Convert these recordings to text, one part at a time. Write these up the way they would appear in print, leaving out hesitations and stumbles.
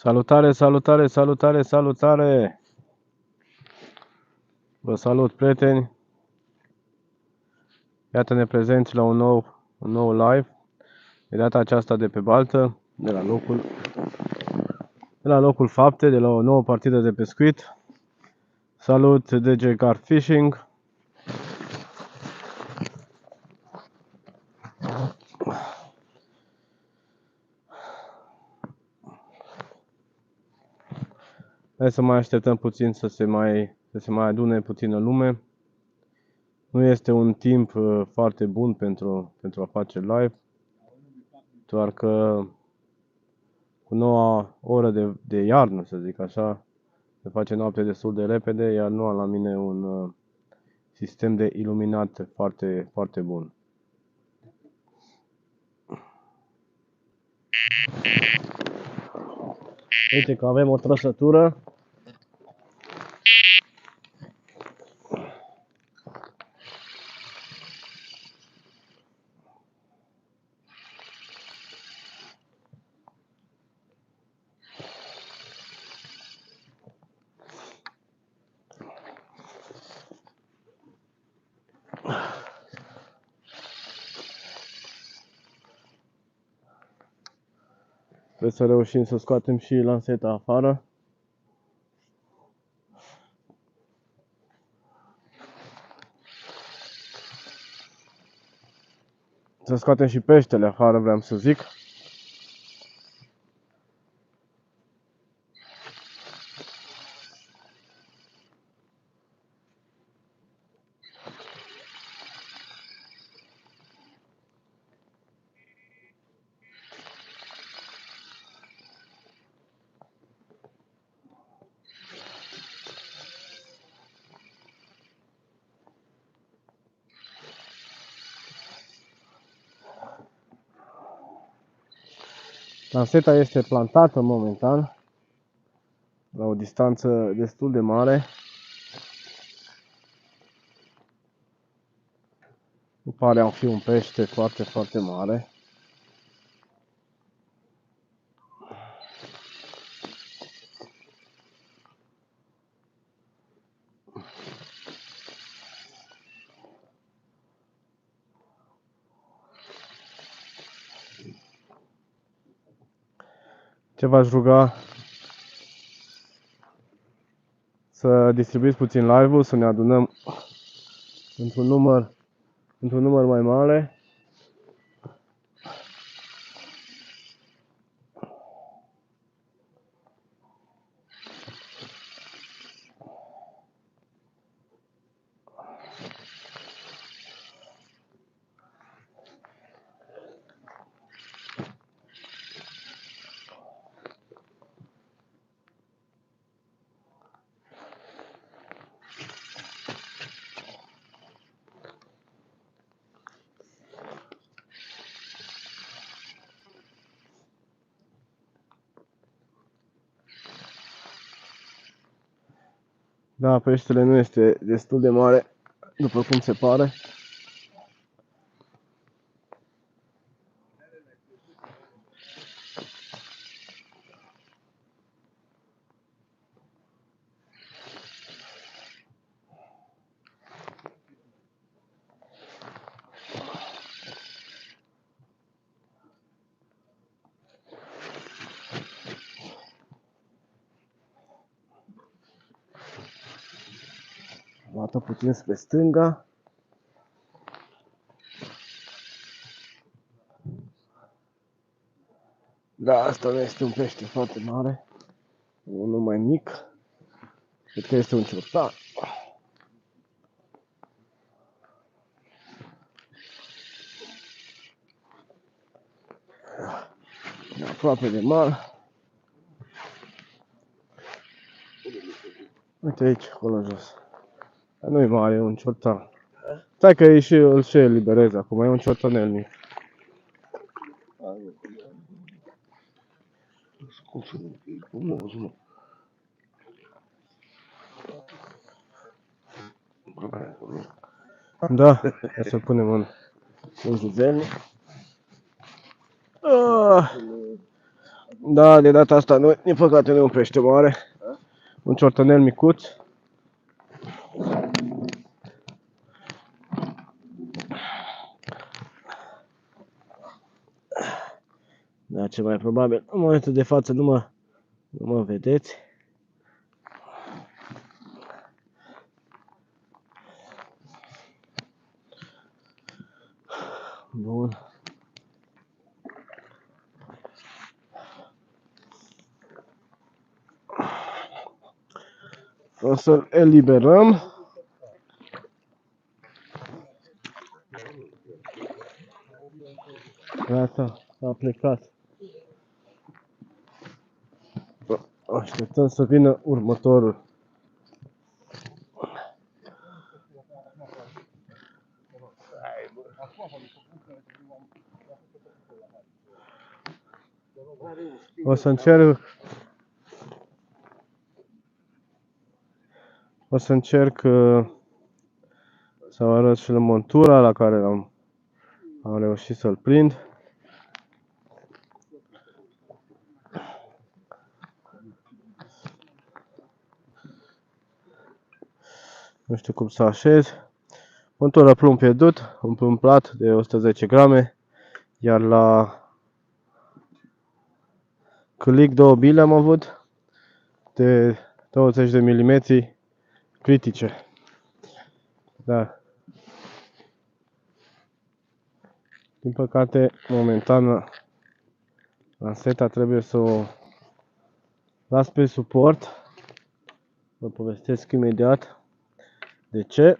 Salutare, salutare, salutare, salutare! Vă salut, prieteni! Iată-ne prezenți la un nou live. De data aceasta de pe baltă, de la locul fapte, de la o nouă partidă de pescuit. Salut, DG Car Fishing! Hai să mai așteptăm puțin să se mai adune puțină lume. Nu este un timp foarte bun pentru a face live, doar că cu noua oră de iarnă, să zic așa, se face noapte destul de repede, iar nu am la mine un sistem de iluminat foarte, foarte bun. Uite că avem o trăsătură. Trebuie să reușim să scoatem și lanseta afară. Să scoatem și peștele afară, vreau să zic. Lanseta este plantată momentan la o distanță destul de mare. Nu pare a fi un pește foarte, foarte mare. Ce v-aș ruga să distribuiți puțin live-ul, să ne adunăm într-un număr mai mare. Da, peștele nu este destul de mare, după cum se pare. Luat-o puțin spre stânga. Da, asta nu este un pește foarte mare. Unul mai mic. Cred că este un ciortan. E aproape de mal. Uite aici, acolo jos. Nu e mare, e un ciortan. Stai că îl și eliberez acum, e un ciortanel mic. Da, hai să punem în judelnic. Da, de data asta noi, din păcate, nu e un pește mare. Un ciortanel micuț. Da, ce mai probabil, în momentul de față nu mă vedeți. Bun. O să-l eliberăm. Gata, a plecat. Așteptăm să vină următorul. O să încerc să vă arăt și montura la care am reușit să-l prind. Nu știu cum să așez. Montura plumb pierdut, un plumb plat de 110 grame, iar la câlic 2 bile am avut de 20 de milimetri critice. Da. Din păcate, momentan, lanseta trebuie să o las pe suport. Vă povestesc imediat de ce.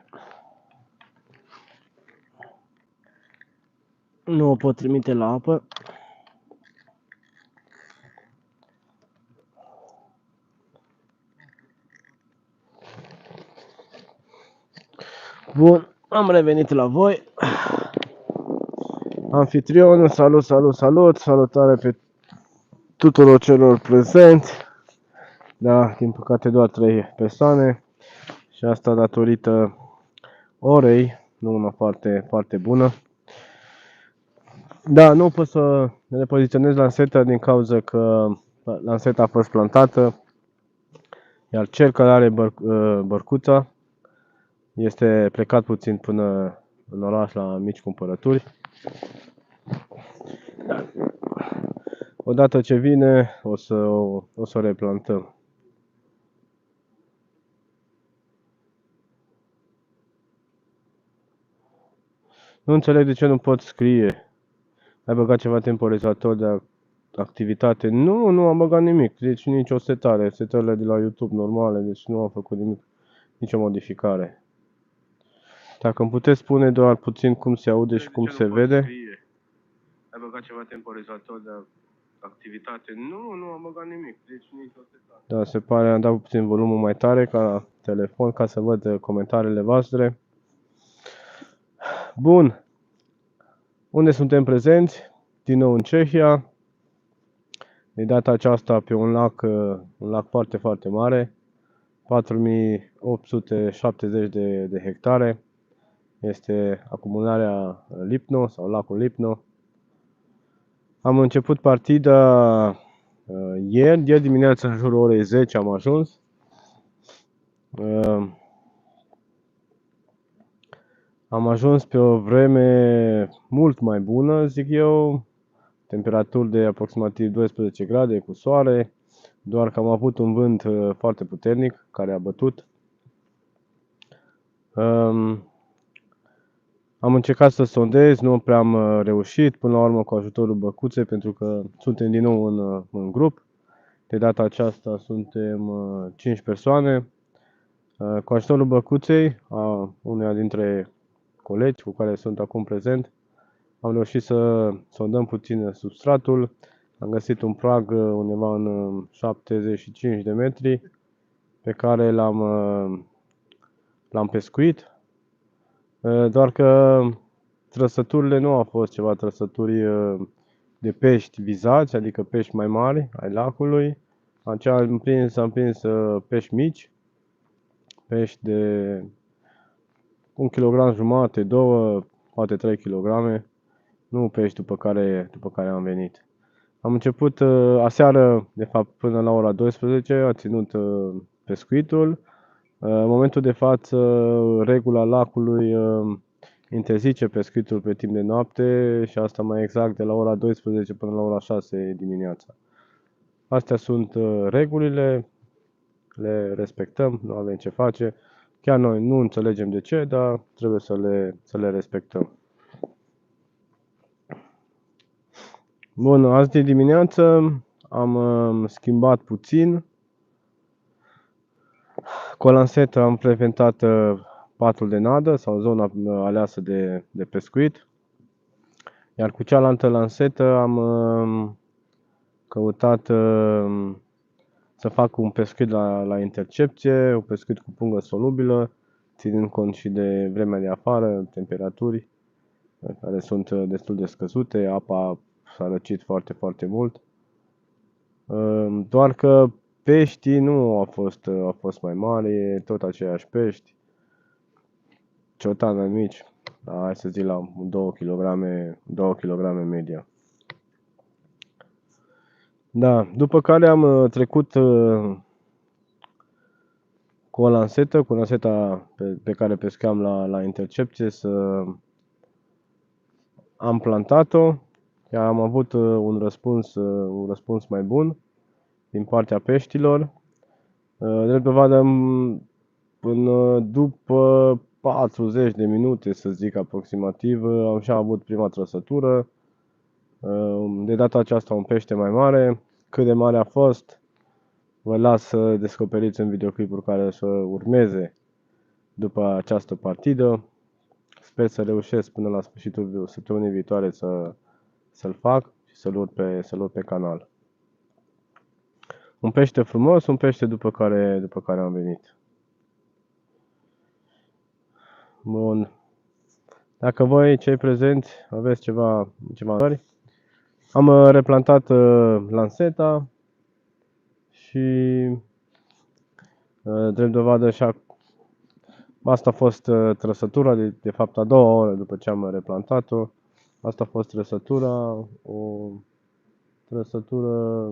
Nu o pot trimite la apă. Bun, am revenit la voi. Anfitrionul, salut, salutare pe tuturor celor prezenți. Da, din păcate doar 3 persoane și asta datorită orei, nu una foarte, foarte bună. Da, nu pot să repoziționez lanseta din cauza că lanseta a fost plantată, iar cel care are bărcuța este plecat puțin până în oraș la mici cumpărături. Odată ce vine, o să o replantăm. Nu înțeleg de ce nu pot scrie. Ai băgat ceva temporizator de activitate? Nu am băgat nimic. Deci nicio setare. Setările de la YouTube normale, deci nu am făcut nimic. Nicio modificare. Dacă îmi puteți spune doar puțin cum se aude și cum se vede. Ai băgat ceva temporizator de activitate? Nu am băgat nimic. Deci nicio setare. Da, se pare, am dat puțin volumul mai tare ca la telefon ca să văd comentariile voastre. Bun. Unde suntem prezenți? Din nou în Cehia. De data aceasta pe un lac foarte, foarte mare. 4870 de hectare. Este acumularea Lipno sau lacul Lipno. Am început partida ieri dimineața în jurul orei 10 am ajuns. Am ajuns pe o vreme mult mai bună, zic eu, temperaturi de aproximativ 12 grade cu soare, doar că am avut un vânt foarte puternic care a bătut. Am încercat să sondez, nu prea am reușit, până la urmă cu ajutorul băcuței, pentru că suntem din nou în grup. De data aceasta suntem 5 persoane. Cu ajutorul băcuței, a uneia dintre colegi cu care sunt acum prezent, am reușit să sondăm puțin substratul. Am găsit un prag undeva în 75 de metri pe care l-am pescuit. Doar că trăsăturile nu au fost ceva trăsături de pești vizați, adică pești mai mari ai lacului. Am prins pești mici, pești de 1,5 kg, 2, poate 3 kg, nu pești după care am venit. Am început aseară, de fapt până la ora 12, a ținut pescuitul. În momentul de față, regula lacului interzice pescuitul pe timp de noapte și asta mai exact de la ora 12 până la ora 6 dimineața. Astea sunt regulile, le respectăm, nu avem ce face. Chiar noi nu înțelegem de ce, dar trebuie să le respectăm. Bun, azi de dimineață am schimbat puțin. Cu o lansetă am frecventat patul de nadă sau zona aleasă de pescuit. Iar cu cealaltă lansetă am căutat să fac un pescuit la intercepție, un pescuit cu pungă solubilă, ținând cont și de vremea de afară, temperaturi care sunt destul de scăzute, apa s-a răcit foarte, foarte mult. Doar că peștii nu au fost mai mari, tot aceiași pești, ciotan mai mici, hai să zic la 2 kg media. Da, după care am trecut cu o lansetă, cu lanseta pe care pescam la intercepție, am plantat-o, iar am avut un răspuns mai bun din partea peștilor. Drept dovadă, până după 40 de minute, să zic aproximativ, am și avut prima trăsătură. De data aceasta un pește mai mare. Cât de mare a fost, vă las să descoperiți în videoclipul care să urmeze după această partidă. Sper să reușesc până la sfârșitul săptămânii viitoare să-l fac și să-l urc pe canal. Un pește frumos, un pește după care am venit. Bun. Dacă voi, cei prezenți, aveți ceva întrebări, am replantat lanseta și drept dovadă asta a fost trăsătura, de fapt a doua oră după ce am replantat-o. Asta a fost trăsătura, o trăsătură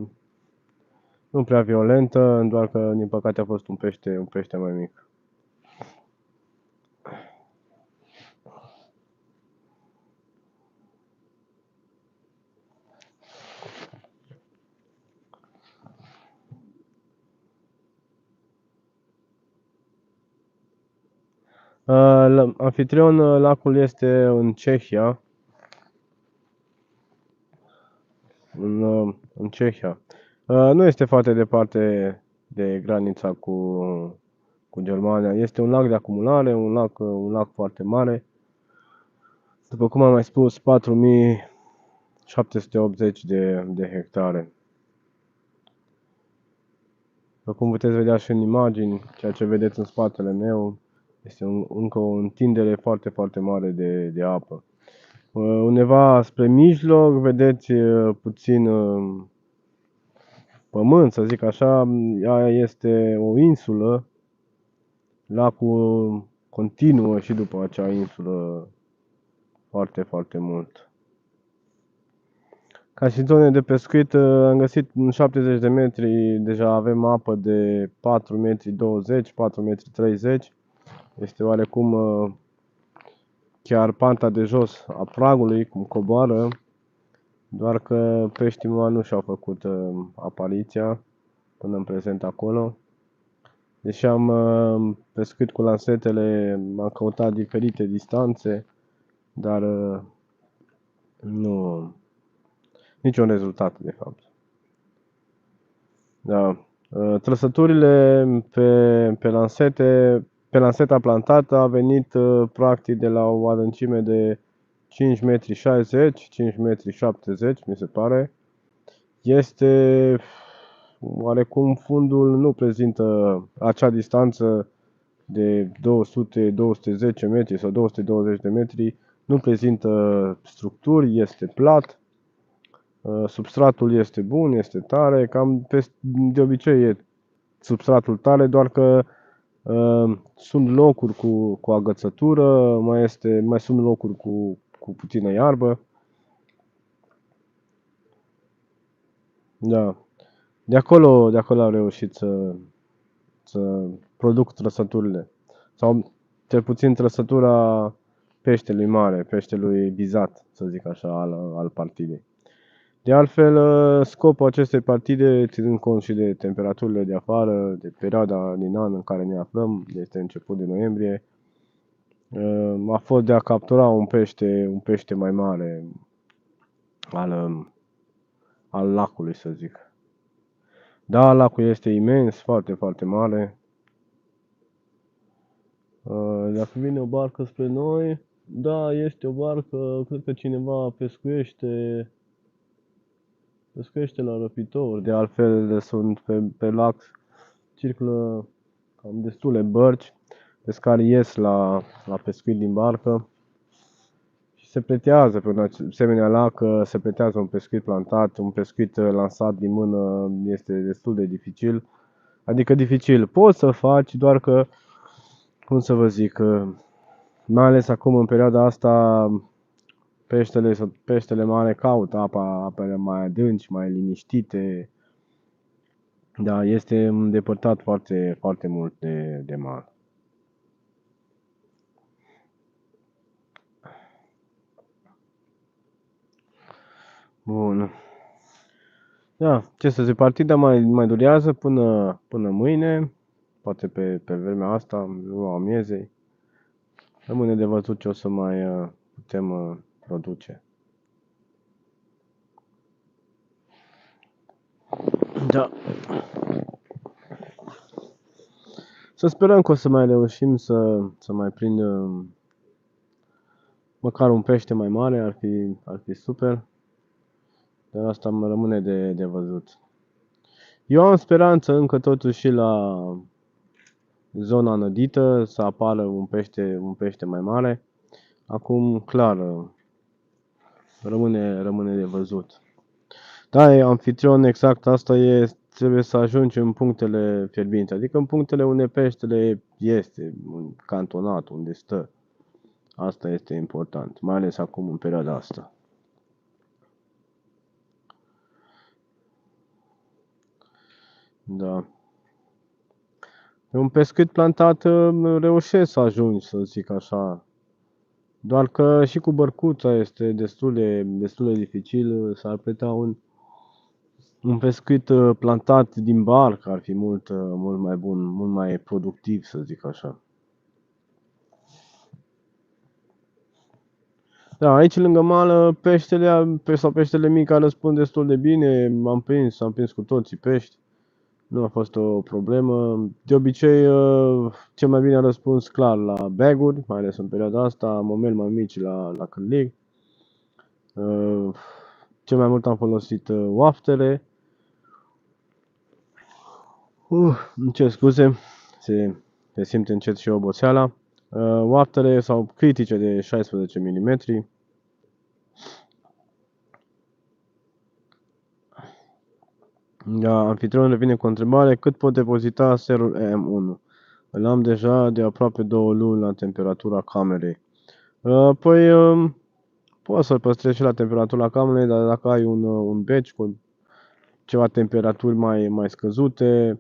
nu prea violentă, doar că din păcate a fost un pește mai mic. Anfitrion, lacul este în Cehia. În Cehia. Nu este foarte departe de granița cu Germania. Este un lac de acumulare, un lac foarte mare. După cum am mai spus, 4780 de hectare. După cum puteți vedea și în imagini, ceea ce vedeți în spatele meu, este încă o întindere foarte, foarte mare de apă. Undeva spre mijloc vedeți puțin pământ, să zic așa, ea este o insulă, lacul continuă și după acea insulă foarte, foarte mult. Ca și zone de pescuit, am găsit în 70 de metri, deja avem apă de 4 metri 20, 4 metri 30. Este oarecum chiar panta de jos a pragului, cum coboară, doar că peștii nu și-au făcut apariția până în prezent acolo. Deși am pescuit cu lansetele, am căutat diferite distanțe, dar nu, niciun rezultat de fapt. Da. Trăsăturile pe lanseta plantată a venit practic de la o adâncime de 5,60 m, 5,70 m, mi se pare. Este oarecum fundul nu prezintă acea distanță de 200-210 metri sau 220 de metri, nu prezintă structuri, este plat, substratul este bun, este tare, cam de obicei e substratul tare, doar că sunt locuri cu agățătură, mai sunt locuri cu puțină iarbă. Da. De acolo au reușit să produc trăsăturile. Sau cel puțin trăsătura peștelui mare, peștelui vizat, să zic așa, al partidei. De altfel, scopul acestei partide, ținând cont și de temperaturile de afară, de perioada din an în care ne aflăm, este început de noiembrie, a fost de a captura un pește mai mare al lacului, să zic. Da, lacul este imens, foarte, foarte mare. Dacă vine o barcă spre noi, da, este o barcă, cred că cineva pescuiește la răpitor. De altfel, sunt pe lac, circulă cam destule bărci, pescarii ies la pescuit din barcă și se pretează pe un asemenea lac, se pretează un pescuit plantat, un pescuit lansat din mână este destul de dificil. Adică dificil, poți să faci, doar că, cum să vă zic, mai ales acum în perioada asta, peștele mare caută apele mai adânci, mai liniștite. Da, este îndepărtat foarte, foarte mult de mal. Bun. Da, ce să zic, partida mai durează până mâine, poate pe vremea asta, ziua amiezei. Rămâne de văzut ce o să mai putem produce. Da. Să sperăm că o să mai reușim să mai prindem măcar un pește mai mare, ar fi super. Dar asta mă rămâne de văzut. Eu am speranță încă totuși și la zona nădită să apară un pește mai mare. Acum, clar, rămâne de văzut. Da, e anfitrion, exact asta e, trebuie să ajungi în punctele fierbinți, adică în punctele unde peștele este, în cantonat, unde stă. Asta este important, mai ales acum în perioada asta. Da. Pe un pescuit plantat reușesc să ajungi, să zic așa. Doar că și cu bărcuța este destul de dificil, s-ar putea un pescuit plantat din barcă ar fi mult mai bun, mult mai productiv, să zic așa. Da, aici lângă mală peștele mic a răspuns destul de bine, am prins cu toții pești, nu a fost o problemă. De obicei, cel mai bine a răspuns clar la bag-uri, mai ales în perioada asta, momeli mai mici la cârlig. Cel mai mult am folosit oaftele. Îmi cer scuze, se simte încet și oboseala. Oaftele sau critice de 16 mm. Da, anfitrionul revine cu o întrebare: cât pot depozita serul EM1? Îl am deja de aproape 2 luni la temperatura camerei. Păi, poți să-l păstrezi și la temperatura camerei, dar dacă ai un batch cu ceva temperaturi mai scăzute,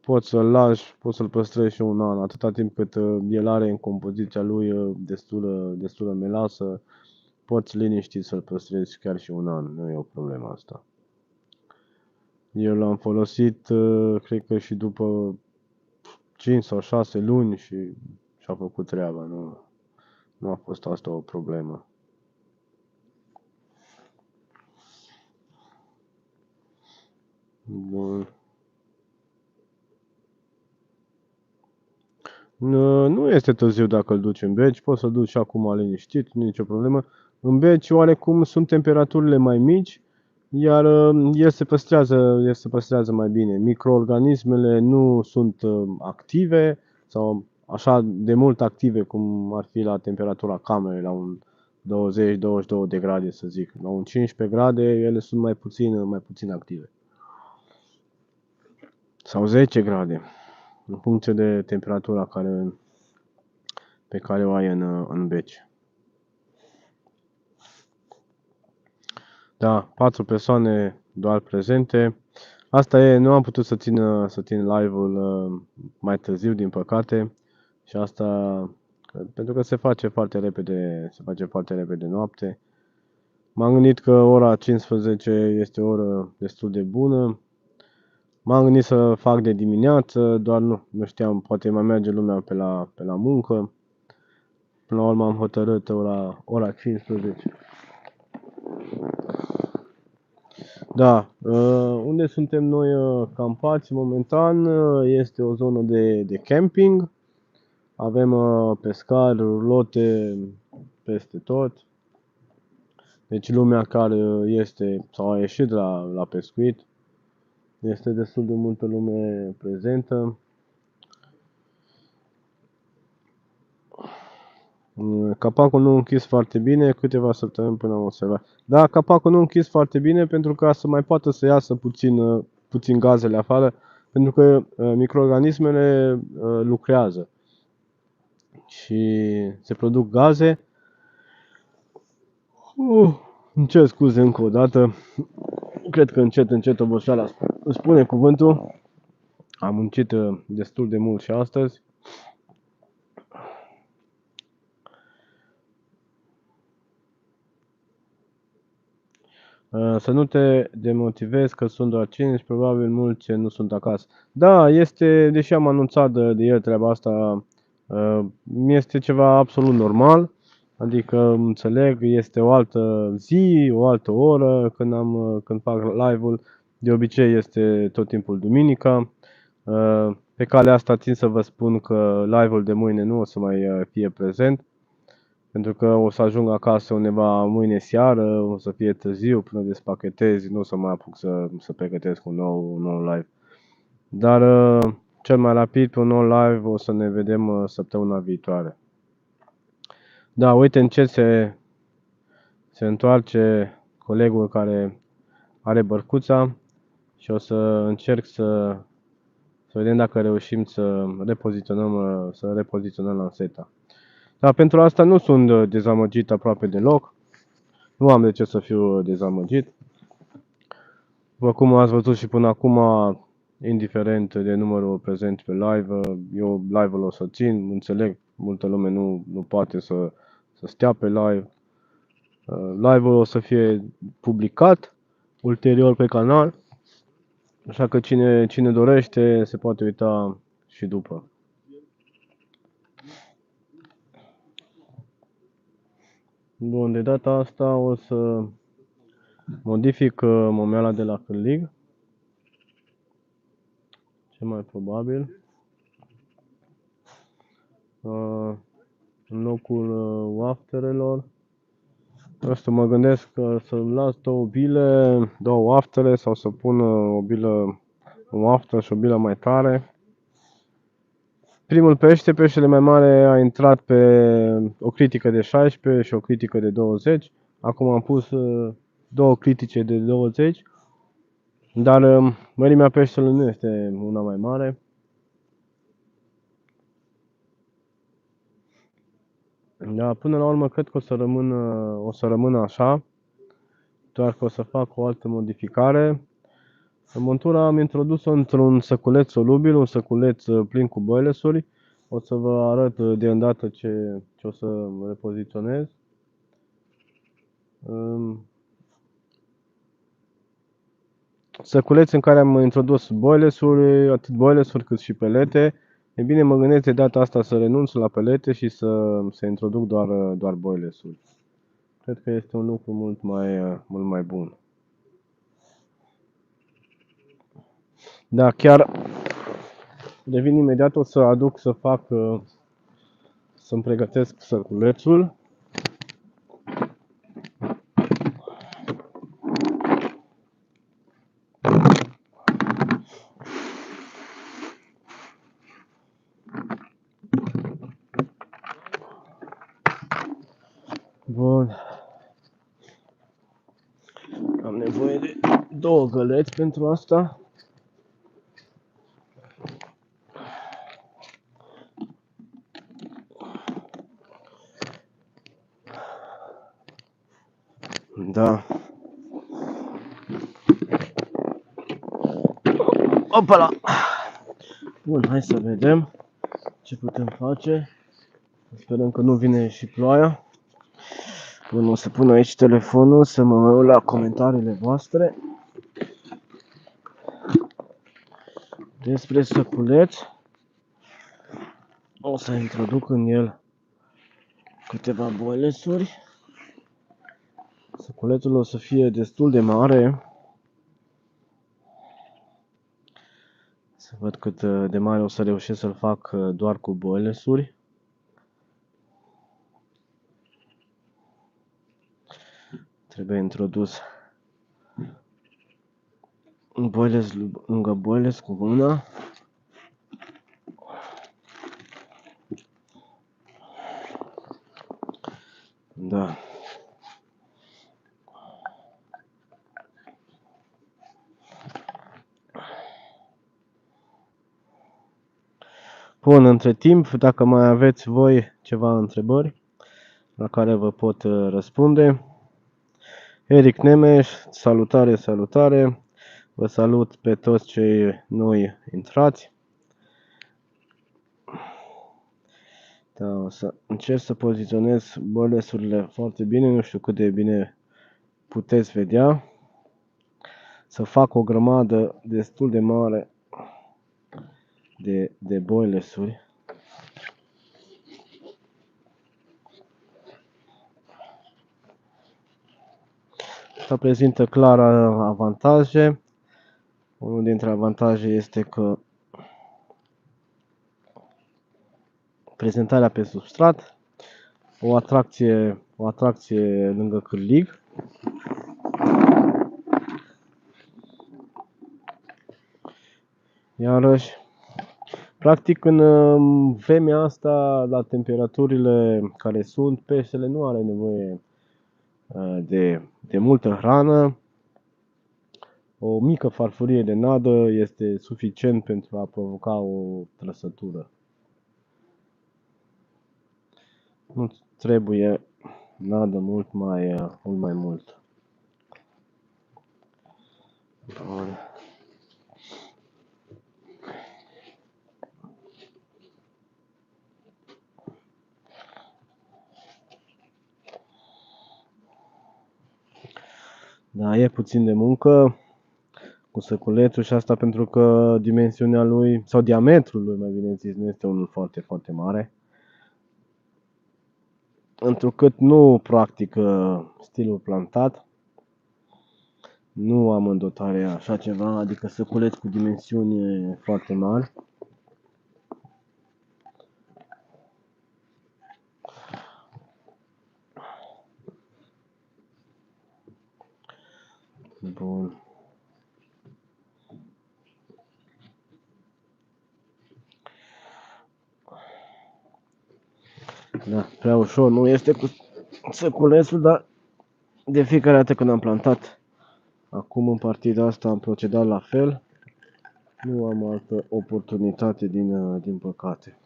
poți să-l lași, poți să-l păstrezi și un an, atâta timp cât el are în compoziția lui destulă melasă, poți liniștit să-l păstrezi chiar și un an, nu e o problemă asta. Eu l-am folosit, cred că și după 5 sau 6 luni și a făcut treaba, nu a fost asta o problemă. Bun. Nu este târziu dacă îl duci în beci, poți să-l duci și acum liniștit, nu e nicio problemă. În beci, oarecum, sunt temperaturile mai mici, iar el se păstrează mai bine. Microorganismele nu sunt active sau așa de mult active cum ar fi la temperatura camerei, la un 20-22 de grade, să zic. La un 15 grade, ele sunt mai puțin active. Sau 10 grade, în funcție de temperatura pe care o ai în beci. Da, 4 persoane doar prezente. Asta e, nu am putut să țin live-ul mai târziu, din păcate. Și asta pentru că se face foarte repede noapte. M-am gândit că ora 15 este o oră destul de bună. M-am gândit să fac de dimineață, doar nu știam, poate mai merge lumea pe la muncă. Până la urmă am hotărât ora 15. Da, unde suntem noi campați momentan este o zonă de camping. Avem pescari, rurlote peste tot. Deci lumea care este sau a ieșit la pescuit, este destul de multă lume prezentă. Capacul nu închis foarte bine, câteva săptămâni până am observat. Da, capacul nu închis foarte bine pentru ca să mai poată să iasă puțin gazele afară, pentru că microorganismele lucrează și se produc gaze. Îmi cer scuze încă o dată. Cred că încet oboseala îmi spune cuvântul. Am muncit destul de mult și astăzi. Să nu te demotivezi că sunt doar 5, probabil mulți nu sunt acasă. Da, este, deși am anunțat de ieri treaba asta, este ceva absolut normal. Adică înțeleg, este o altă zi, o altă oră când fac live-ul. De obicei este tot timpul duminica. Pe calea asta țin să vă spun că live-ul de mâine nu o să mai fie prezent. Pentru că o să ajung acasă undeva mâine seară, o să fie târziu până despachetez, nu o să mai apuc să pregătesc un nou live. Dar cel mai rapid pe un nou live o să ne vedem săptămâna viitoare. Da, uite în ce se întoarce colegul care are bărcuța și o să încerc să vedem dacă reușim să repoziționăm lanseta. Dar pentru asta nu sunt dezamăgit aproape deloc. Nu am de ce să fiu dezamăgit. După cum ați văzut și până acum, indiferent de numărul prezent pe live, eu live-ul o să țin, înțeleg, multă lume nu poate să stea pe live. Live-ul o să fie publicat ulterior pe canal, așa că cine dorește se poate uita și după. Bun, de data asta o să modific momeala de la cârlig, cel mai probabil. În locul wafterelor. Asta mă gândesc să las două waftere sau să pun un wafter și o bilă mai tare. Primul peștele mai mare a intrat pe o critică de 16 și o critică de 20. Acum am pus două critice de 20, dar mărimea peștelui nu este una mai mare. Da, până la urmă cred că o să rămână așa, doar că o să fac o altă modificare. Montura am introdus-o într-un săculeț solubil, un săculeț plin cu boilesuri. O să vă arăt de îndată ce o să repoziționez. Săculeț în care am introdus boilesuri, atât boilesuri cât și pelete. E bine, mă gândesc de data asta să renunț la pelete și să introduc doar boilesuri. Cred că este un lucru mult mai bun. Da, chiar revin imediat, o să aduc să-mi pregătesc săculețul. Bun. Am nevoie de două găleți pentru asta. Da. Opala! Bun, hai să vedem ce putem face. Sperăm că nu vine și ploaia. Bun, o să pun aici telefonul să mă uit la comentariile voastre despre săculeț. O să introduc în el câteva boilesuri. Săculețul o să fie destul de mare. Să văd cât de mare o să reușesc să-l fac doar cu boilesuri. Trebuie introdus un boiles lângă boiles cu mâna. Da. Bun, între timp, dacă mai aveți voi ceva întrebări la care vă pot răspunde. Eric Nemes, salutare, salutare. Vă salut pe toți cei noi intrați. Da, o să încerc să poziționez boilesurile foarte bine, nu știu cât de bine puteți vedea. Să fac o grămadă destul de mare de boilesuri. Asta prezintă clar avantaje. Unul dintre avantaje este că prezentarea pe substrat, o atracție lângă cârlig. Iarăși, practic în vremea asta, la temperaturile care sunt, peștele nu are nevoie de multă hrană. O mică farfurie de nadă este suficient pentru a provoca o trăsătură. Nu trebuie nadă mult mai mult. Bun. Da, e puțin de muncă cu săculețul și asta pentru că dimensiunea lui, sau diametrul lui, mai bine zis, nu este unul foarte, foarte mare. Întrucât nu practic stilul plantat, nu am în dotare așa ceva, adică săculeț cu dimensiuni foarte mari. Bun. Da, prea ușor nu este cu săculețul, dar de fiecare dată când am plantat acum în partida asta am procedat la fel. Nu am altă oportunitate din păcate.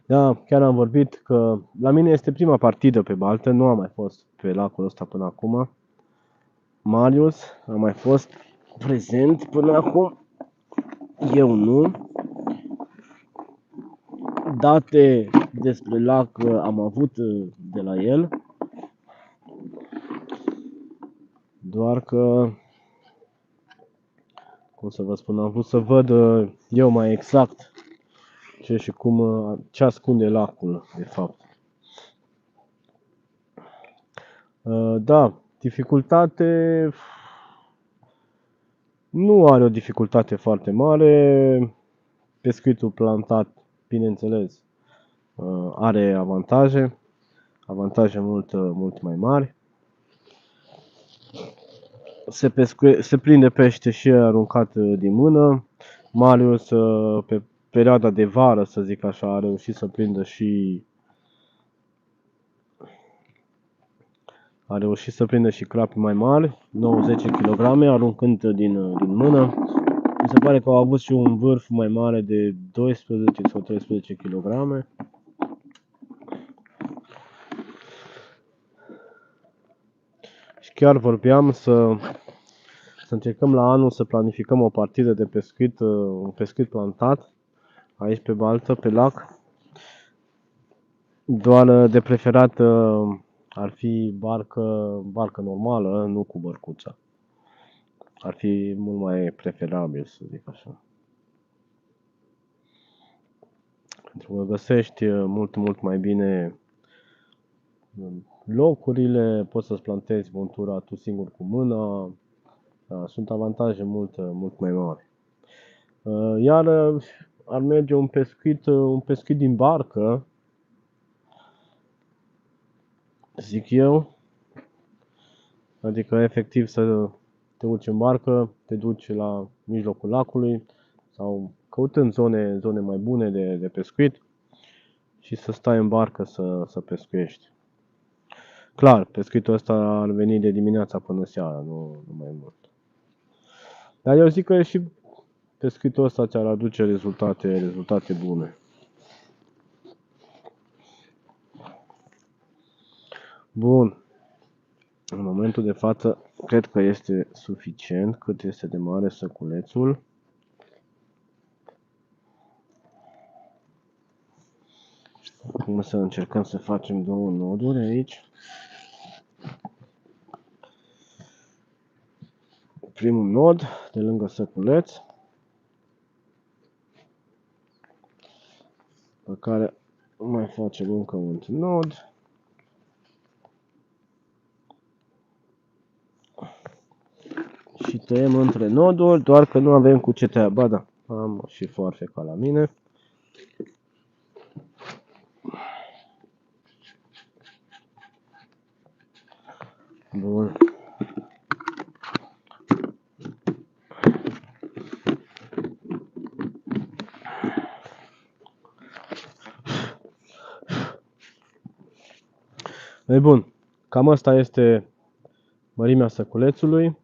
Da, chiar am vorbit că la mine este prima partidă pe baltă, nu am mai fost pe lacul ăsta până acum. Marius a mai fost prezent până acum, eu nu. Date despre lac am avut de la el, doar că, cum să vă spun, am vrut să văd eu mai exact ce și cum, ce ascunde lacul, de fapt. Da, dificultate, nu are o dificultate foarte mare. Pescuitul plantat, bineînțeles, are avantaje mult mai mari. Se prinde pește și aruncat din mână. Marius, pe perioada de vară, să zic așa, a reușit să prindă și crapi mai mari, 90 kg, aruncând din mână. Mi se pare că au avut și un vârf mai mare de 12 sau 13 kg. chiar vorbeam să încercăm la anul să planificăm o partidă de pescuit, un pescuit plantat, aici pe baltă, pe lac. Doar de preferat ar fi barcă normală, nu cu bărcuța. Ar fi mult mai preferabil, să zic așa. Pentru că găsești mult mai bine locurile, poți să-ți plantezi montura tu singur cu mâna. Da, sunt avantaje mult mai mari. Iar ar merge un pescuit din barcă, zic eu. Adică efectiv să te urci în barcă, te duci la mijlocul lacului sau căutând zone mai bune de pescuit și să stai în barcă să pescuiești. Clar, pescuitul ăsta ar veni de dimineața până seara, nu mai mult. Dar eu zic că și pescuitul ăsta ți-ar aduce rezultate bune. Bun. În momentul de față, cred că este suficient cât este de mare săculețul. Acum să încercăm să facem două noduri aici. Primul nod de lângă săculeț, pe care mai facem încă un nod. Și tăiem între noduri, doar că nu avem cu ce tăia. Ba da, am și foarfeca la mine. Bun. E bun. Cam asta este mărimea săculețului.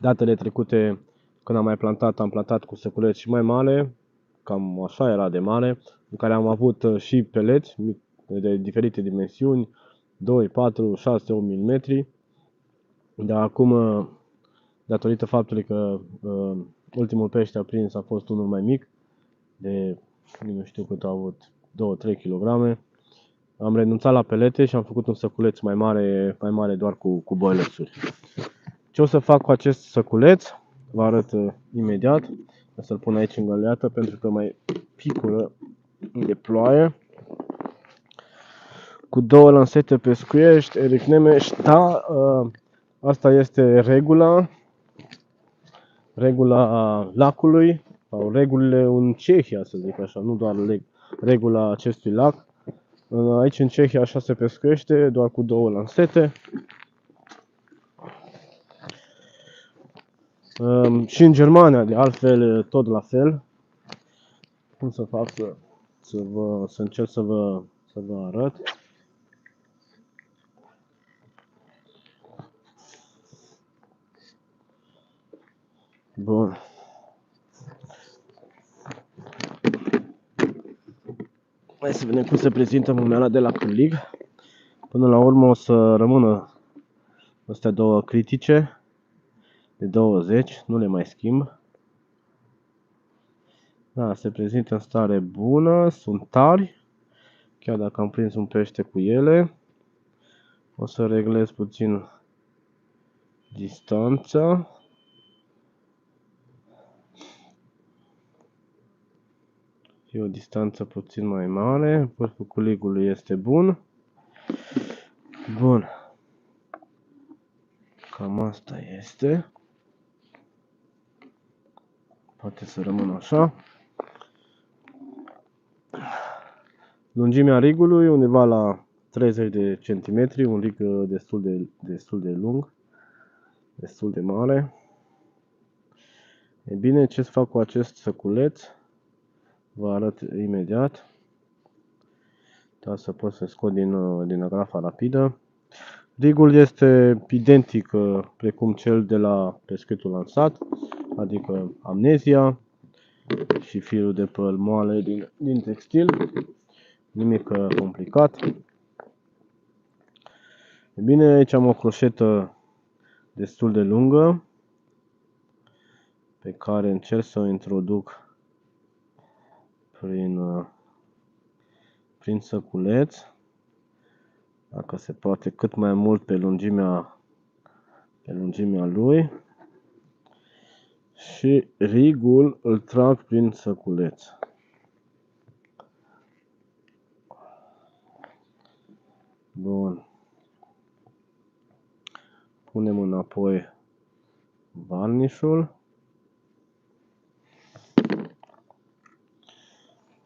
Datele trecute, când am mai plantat, am plantat cu săculeț și mai mare. Cam așa era de mare. În care am avut și peleți de diferite dimensiuni. 2, 4, 6, 8 mm. Dar acum, datorită faptului că ultimul pește aprins a fost unul mai mic, de nu știu cât a avut, 2-3 kg, am renunțat la pelete și am făcut un săculeț mai mare doar cu boilețuri. Ce o să fac cu acest săculeț? Vă arăt imediat. O să-l pun aici în găleată pentru că mai picură de ploaie. Cu 2 lansete pescuiești, Eric Nemes, da, asta este regula lacului, sau regulile în Cehia, să zic așa, nu doar regula acestui lac. Aici în Cehia așa se pescuiește, doar cu 2 lansete. Și în Germania, de altfel, tot la fel. Cum să fac să încerc să vă arăt. Bun. Hai să vedem cum se prezintă momeala de la cârlig. Până la urmă o să rămână astea două critice de 20, nu le mai schimb. Da, se prezintă în stare bună, sunt tari, chiar dacă am prins un pește cu ele. O să reglez puțin distanța. E o distanță puțin mai mare, vârful cârligului este bun. Bun. Cam asta este. Poate să rămână așa. Lungimea rigului undeva la 30 de centimetri, un rig destul de lung, destul de mare. E bine, ce să fac cu acest săculeț? Vă arăt imediat. Da, să pot să scot din agrafa rapidă. Rigul este identic precum cel de la pescuitul lansat, adică amnezia și firul de păr moale din textil. Nimic complicat. E bine, aici am o croșetă destul de lungă pe care încerc să o introduc prin săculeț, dacă se poate cât mai mult pe lungimea lui, și rigul îl trag prin săculeț. Bun. Punem înapoi varnișul.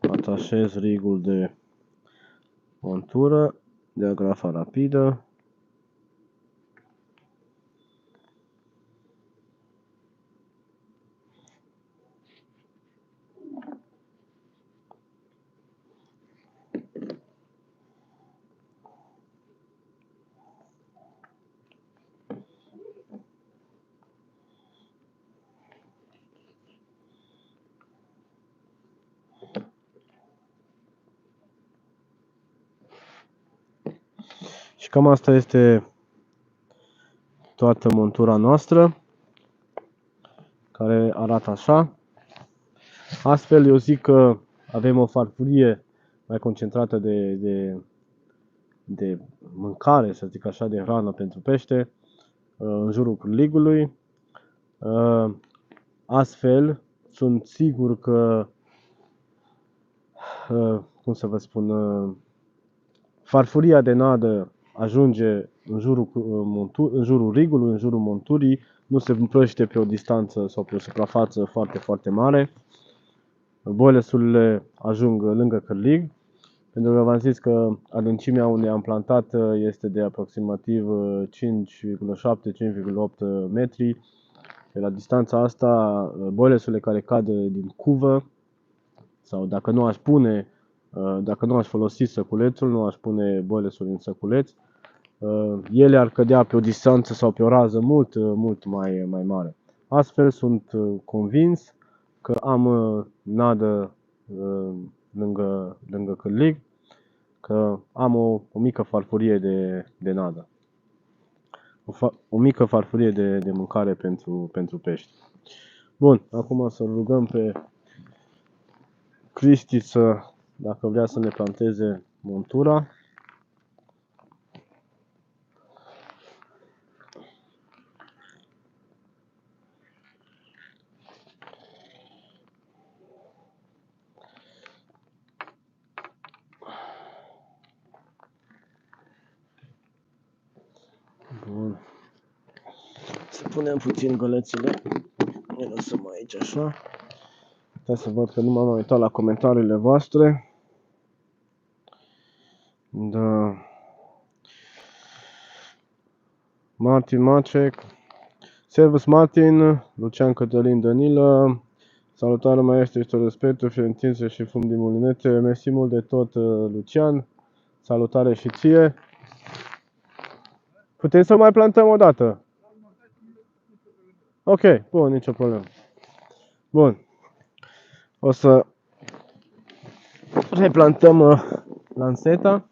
Atașez rigul de montură de agrafa rapidă. Și cam asta este toată montura noastră, care arată așa. Astfel, eu zic că avem o farfurie mai concentrată de mâncare, să zic așa, de hrană pentru pește, în jurul cârligului. Astfel, sunt sigur că, cum să vă spun, farfuria de nadă ajunge în jurul rigului, în jurul monturii, nu se împrăște pe o distanță sau pe o suprafață foarte, foarte mare. Boilesurile ajung lângă cârlig, pentru că v-am zis că adâncimea unde am plantat este de aproximativ 5,7-5,8 metri. Pe la distanța asta, boilesurile care cad din cuvă, sau dacă nu aș folosi săculețul, nu aș pune boilesul în săculeț, ele ar cădea pe o distanță sau pe o rază mult mai mare. Astfel sunt convins că am nadă lângă cârlig, că am o mică farfurie de nadă. O mică farfurie de mâncare pentru pești. Bun, acum să rugăm pe Cristi dacă vrea să ne planteze montura. Bun. Să punem puțin gălețile. Ne lăsăm aici așa. Hai să văd că nu m-am uitat la comentariile voastre. Da. Martin Macek. Servus Martin, Lucian Cătălin Danilă. Salutare maestru, este respectul, firentințe și fum din mulinete. Mersi mult de tot, Lucian. Salutare și ție. Putem să mai plantăm o dată? Ok, bun, nicio problemă. Bun. O să replantăm lanseta.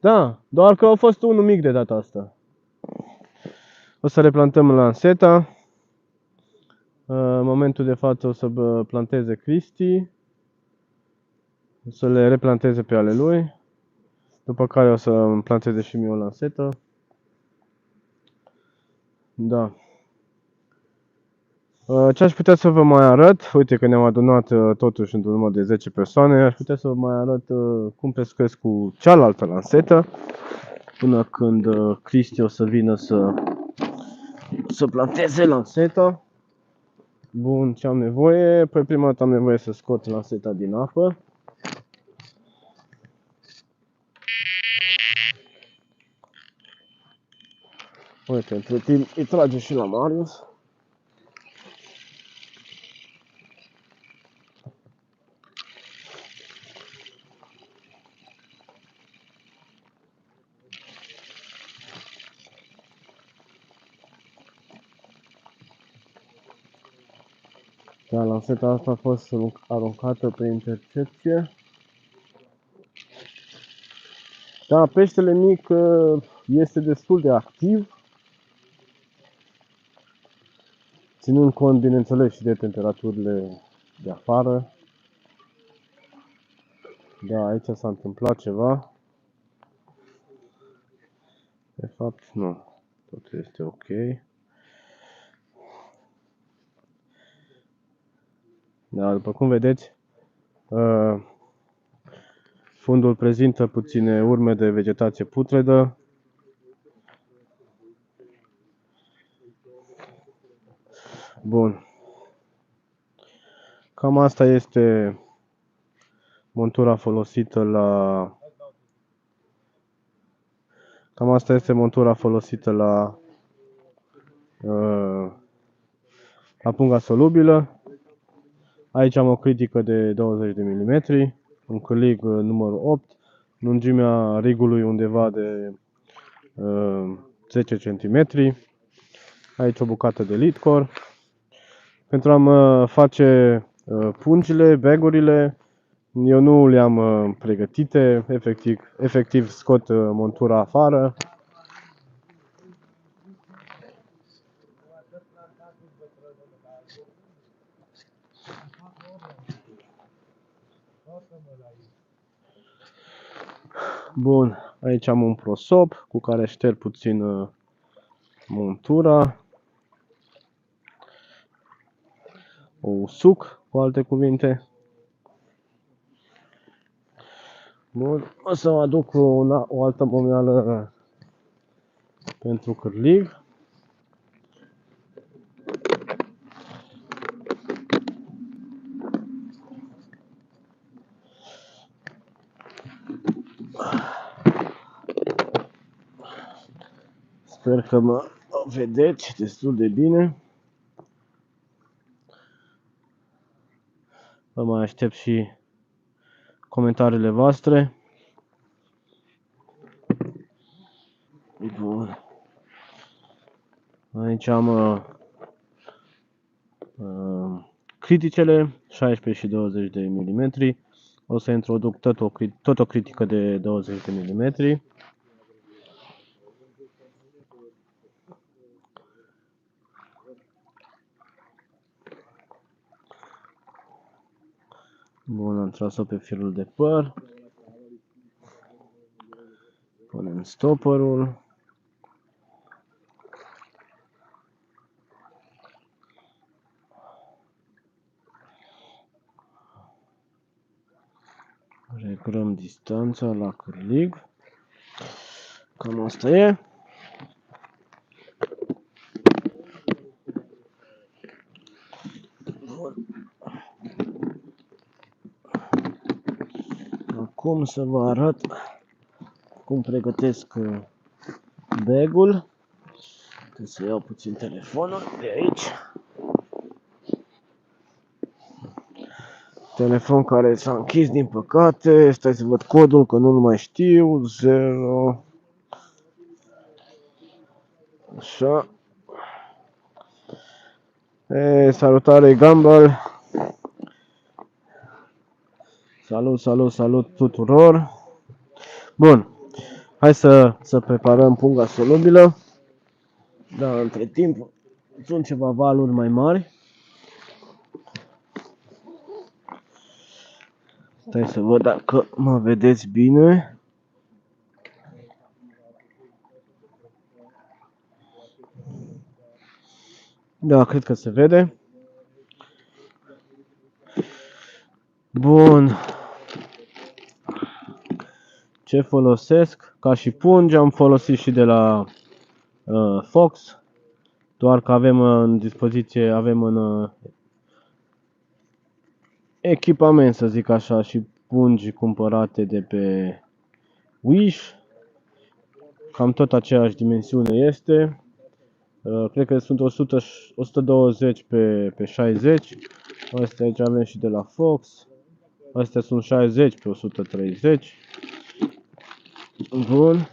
Da, doar că a fost unul mic de data asta. O să replantăm lanseta. În momentul de față o să planteze Cristi. O să le replanteze pe ale lui. După care o să planteze și mie o lansetă. Da. Ce aș putea să vă mai arăt? Uite că ne-am adunat totuși într-un număr de 10 persoane. Aș putea să vă mai arăt cum pescuiesc cu cealaltă lansetă. Până când Cristi o să vină să planteze lanseta. Bun, ce am nevoie? Păi prima dată am nevoie să scot lanseta din apă. Uite, între timp îi trage și la Marius. Da, lanseta asta a fost aruncată pe intercepție. Da, peștele mic este destul de activ, ținând cont, bineînțeles, și de temperaturile de afară. Da, aici s-a întâmplat ceva. De fapt, nu. Totul este ok. Da, după cum vedeți, fundul prezintă puține urme de vegetație putredă. Bun. Cam asta este montura folosită la la punga solubilă. Aici am o critică de 20 de mm, un cârlig numărul 8, lungimea rigului undeva de 10 cm. Aici o bucată de leadcore. Pentru a face pungile, bagurile, eu nu le-am pregătite, efectiv scot montura afară. Bun, aici am un prosop cu care șterg puțin montura. O usuc, cu alte cuvinte. Bun, o să aduc o altă momeală pentru cârlig. Sper că mă vedeți destul de bine. Vă mai aștept și comentariile voastre. Bun. Aici am criticele 16 și 20 de mm. O să introduc tot o critică de 20 de mm. Bun, am tras-o pe firul de păr. Punem stopperul. Reglăm distanța la cârlig. Cam asta e. Acum să vă arăt cum pregătesc bag-ul. Trebuie să iau puțin telefonul de aici. Telefon care s-a închis din păcate. Stai să văd codul că nu-l mai știu. 0. Așa. Salutare Gumball. Salut tuturor. Bun. Hai să preparăm punga solubilă. Da, între timp sunt ceva valuri mai mari. Stai să văd dacă mă vedeți bine. Da, cred că se vede. Bun. Ce folosesc? Ca și pungi am folosit și de la Fox. Doar că avem în dispoziție, avem în echipament, să zic așa, și pungi cumpărate de pe Wish. Cam tot aceeași dimensiune este. Cred că sunt 120 pe 60. Astea aici avem și de la Fox. Astea sunt 60 pe 130. Bun.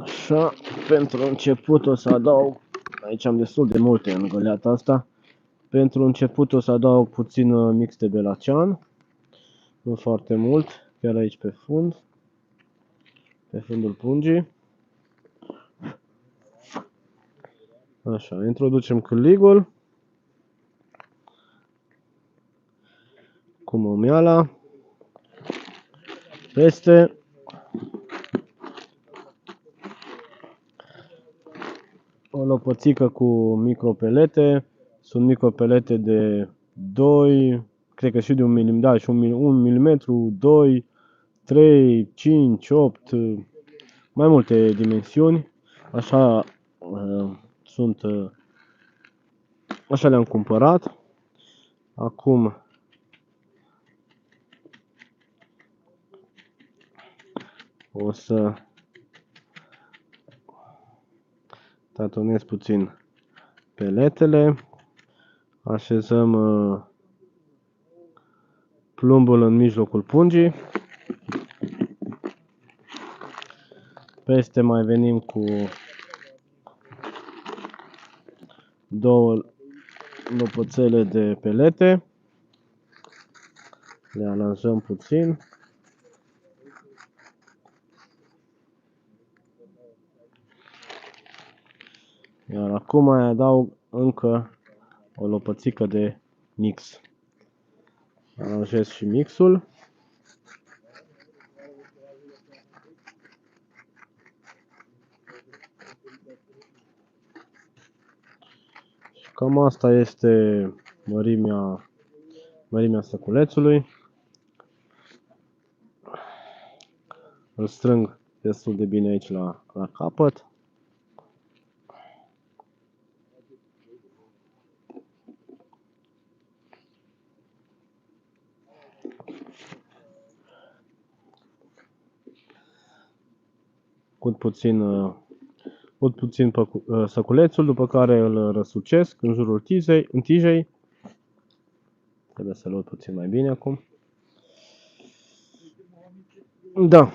Așa, pentru început o să adaug, aici am destul de multe în găleata asta. Pentru început o să adaug puțin mix de belacean, nu foarte mult. chiar aici pe fund, pe fundul pungii. Așa, introducem cârligul cu momiala peste. O lopățică cu micropelete. Sunt micropelete de 2, cred că și de 1 mm, da, și 1 mm, 2, 3, 5, 8, mai multe dimensiuni. Așa sunt, așa le-am cumpărat. Acum o să tatonez puțin peletele. Așezăm plumbul în mijlocul pungii. Peste mai venim cu 2 lopățele de pelete. Le aranjăm puțin. Iar acum mai adaug încă o lopățică de mix. Aranjez și mixul. Și cam asta este mărimea săculețului. Îl strâng destul de bine aici la capăt. Cud puțin săculețul, după care îl răsucesc în jurul tijei. Trebuie să-l luăm puțin mai bine acum. Da.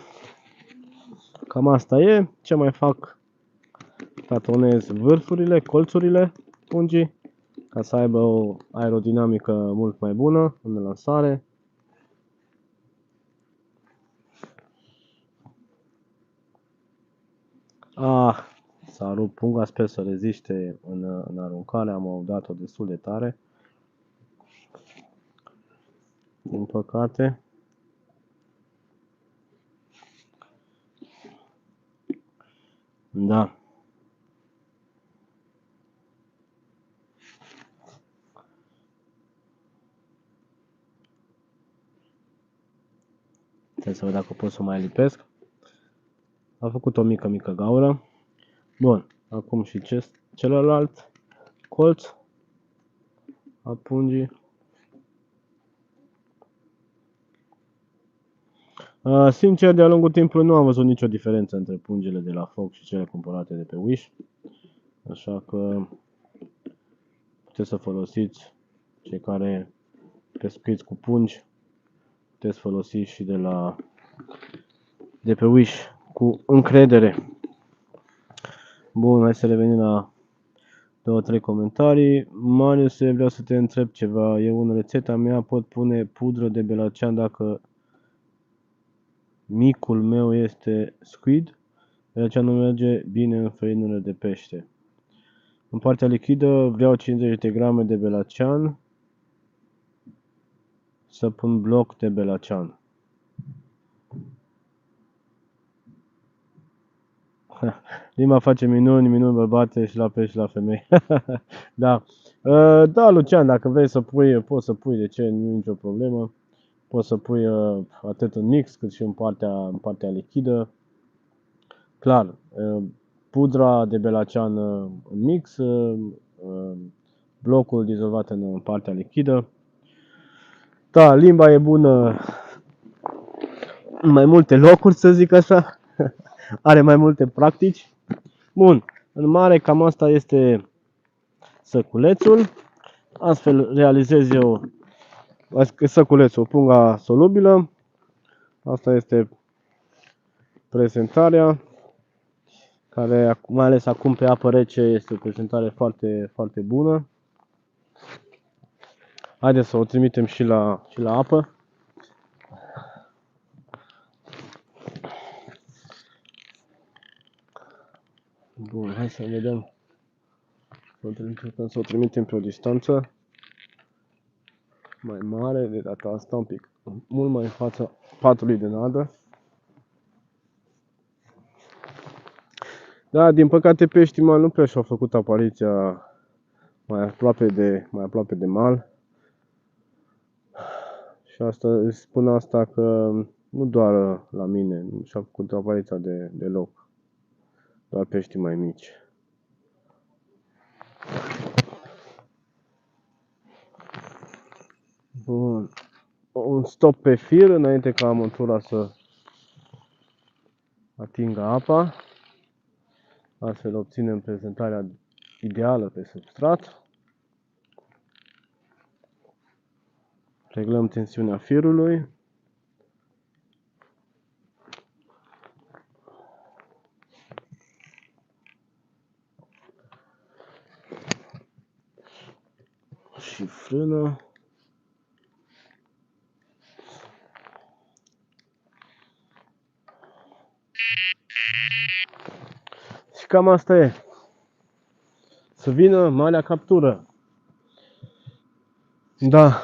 Cam asta e. Ce mai fac? Tatonez vârfurile, colțurile pungii, ca să aibă o aerodinamică mult mai bună în lansare. S-a rupt punga, sper să reziste în aruncare, am dat-o destul de tare, din păcate. Da. Trebuie să văd dacă pot să mai lipesc. Am făcut o mică gaură. Bun, acum și celălalt colț a pungii. Sincer, de-a lungul timpului nu am văzut nicio diferență între pungile de la foc și cele cumpărate de pe Wish. Așa că puteți să folosiți, cei care pescuiți cu pungi, puteți folosi și de pe Wish cu încredere. Bun, hai să revenim la 2-3 comentarii. Marius, vreau să te întreb ceva. Eu în rețeta mea pot pune pudră de belacean dacă micul meu este squid. Belacean nu merge bine în făinile de pește. În partea lichidă vreau 50 de grame de belacean. Să pun bloc de belacean. Limba face minuni, minuni bărbate și la pești și la femei. Da. Da, Lucian, dacă vrei să pui, poți să pui, de ce, nu e nicio problemă. Poți să pui atât în mix cât și în partea lichidă. Clar, pudra de belacean în mix, blocul dizolvat în partea lichidă. Da, limba e bună în mai multe locuri, să zic așa. Are mai multe practici. Bun, în mare cam asta este săculețul. Astfel realizez eu săculețul, punga solubilă. Asta este prezentarea, care mai ales acum pe apă rece este o prezentare foarte, foarte bună. Haideți să o trimitem și la apă. Să vedem. Încercăm să o trimitem pe o distanță mai mare, de data asta un pic, mult mai în fața patului de nadă. Da, din păcate peștii mari nu prea și-au făcut apariția mai aproape de mal. Și asta, spun asta că nu doar la mine, nu și-a făcut apariția deloc. Doar peștii mai mici. Bun. Un stop pe fir înainte ca montura să atingă apa. Astfel obținem prezentarea ideală pe substrat. Reglăm tensiunea firului. Și frână. Și cam asta e. Să vină marea captură. Da.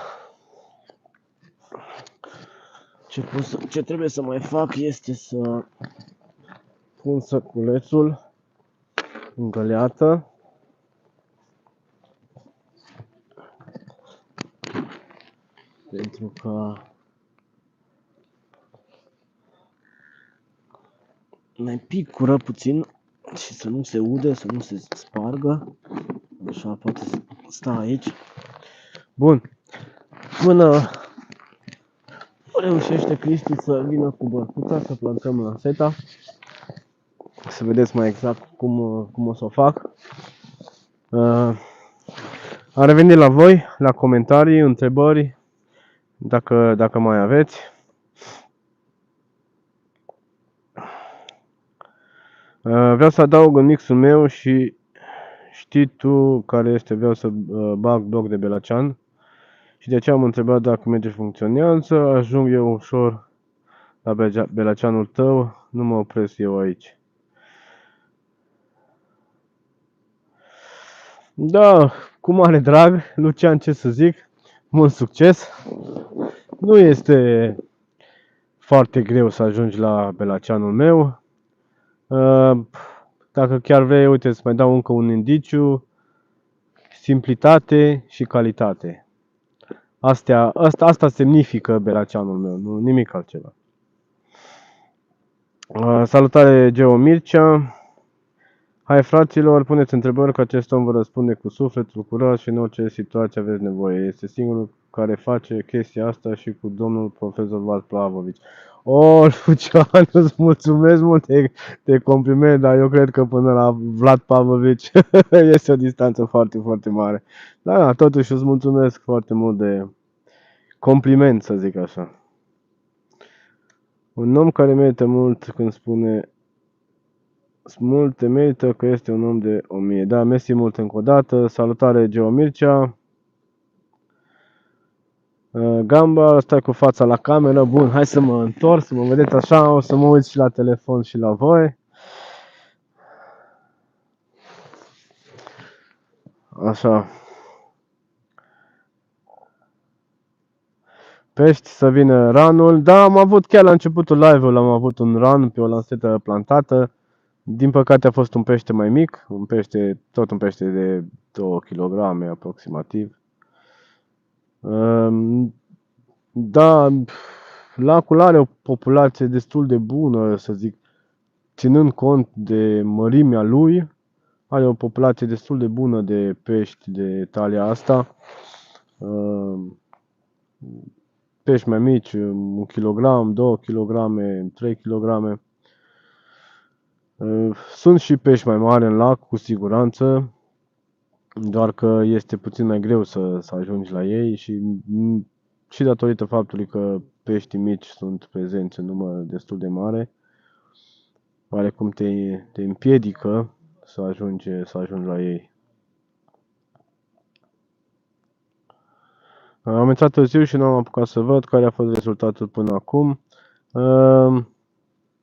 Ce trebuie să mai fac este să pun săculețul în găleată. Pentru că mai picură puțin și să nu se ude, să nu se spargă. Așa poate sta aici. Bun. Până reușește Cristi să vină cu bărcuța să plantăm lanseta. Să vedeți mai exact cum o să o fac. Am revenit la voi, la comentarii, întrebări, dacă mai aveți. Vreau să adaug în mixul meu și știi tu care este, vreau să bag bloc de belacean. Și de aceea am întrebat dacă merge și funcționează, ajung eu ușor la belaceanul tău, nu mă opresc eu aici. Da, cu mare drag, Lucian, ce să zic, mult succes. Nu este foarte greu să ajungi la belaceanul meu. Dacă chiar vrei, uite, îți mai dau încă un indiciu. Simplitate și calitate. Asta semnifică belaceanul meu, nu nimic altceva. Salutare, Geo Mircea. Hai, fraților, puneți întrebări că acest om vă răspunde cu sufletul curat și în orice situație aveți nevoie. Este singurul care face chestia asta și cu domnul profesor Vlad Plavovici. Lucian, îți mulțumesc mult de compliment, dar eu cred că până la Vlad Plavovici este o distanță foarte, foarte mare. Da, totuși îți mulțumesc foarte mult de compliment, să zic așa. Un om care merită mult când spune mult merită că este un om de 1000. Da, mersi mult încă o dată. Salutare, Geo Mircea. Gamba, stai cu fața la cameră. Bun, hai să mă întorc, să mă vedeți așa. O să mă uit și la telefon și la voi. Așa. Pești să vină ranul. Da, am avut chiar la începutul live-ului, am avut un ran pe o lansetă plantată. Din păcate a fost un pește mai mic, tot un pește de 2 kg aproximativ. Da, lacul are o populație destul de bună, să zic, ținând cont de mărimea lui, are o populație destul de bună de pești de talia asta. Pești mai mici, 1 kg, 2 kg, 3 kg. Sunt și pești mai mari în lac, cu siguranță, doar că este puțin mai greu să ajungi la ei și datorită faptului că peștii mici sunt prezenți în număr destul de mare, oarecum te împiedică să ajungi la ei. Am intrat târziu și nu am apucat să văd care a fost rezultatul până acum.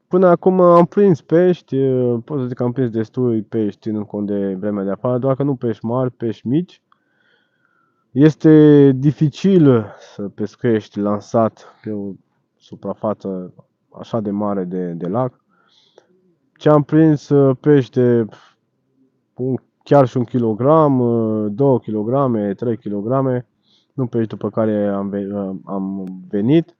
Până acum am prins pești, pot să zic că am prins destui pești ținând cont de vremea de afară, doar că nu pești mari, pești mici. Este dificil să pescuiești lansat pe o suprafață așa de mare de lac. Ce am prins pește chiar și 1 kilogram, 2 kg, 3 kg, nu pești după care am venit.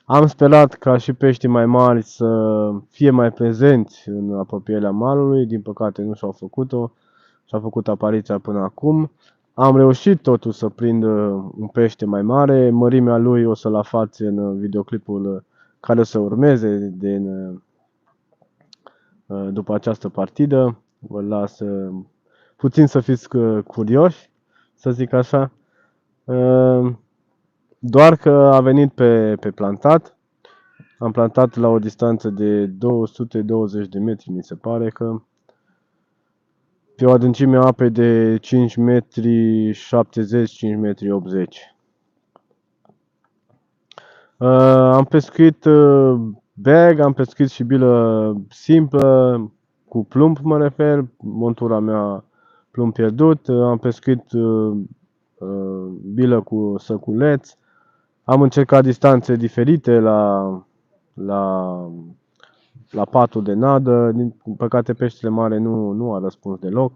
Am sperat ca și peștii mai mari să fie mai prezenți în apropierea malului, din păcate nu și-au făcut-o, și-a făcut apariția până acum. Am reușit totuși să prind un pește mai mare, mărimea lui o să-l aflați în videoclipul care o să urmeze după această partidă. Vă las puțin să fiți curioși, să zic așa. Doar că a venit pe plantat. Am plantat la o distanță de 220 de metri, mi se pare că, pe o adâncime a apei de 5 metri 70, 5 metri 80. Am pescuit bag, am pescuit și bilă simplă, cu plumb mă refer, montura mea plumb pierdut, am pescuit bilă cu săculeț, am încercat distanțe diferite la patul de nadă, din păcate peștele mare nu a răspuns deloc.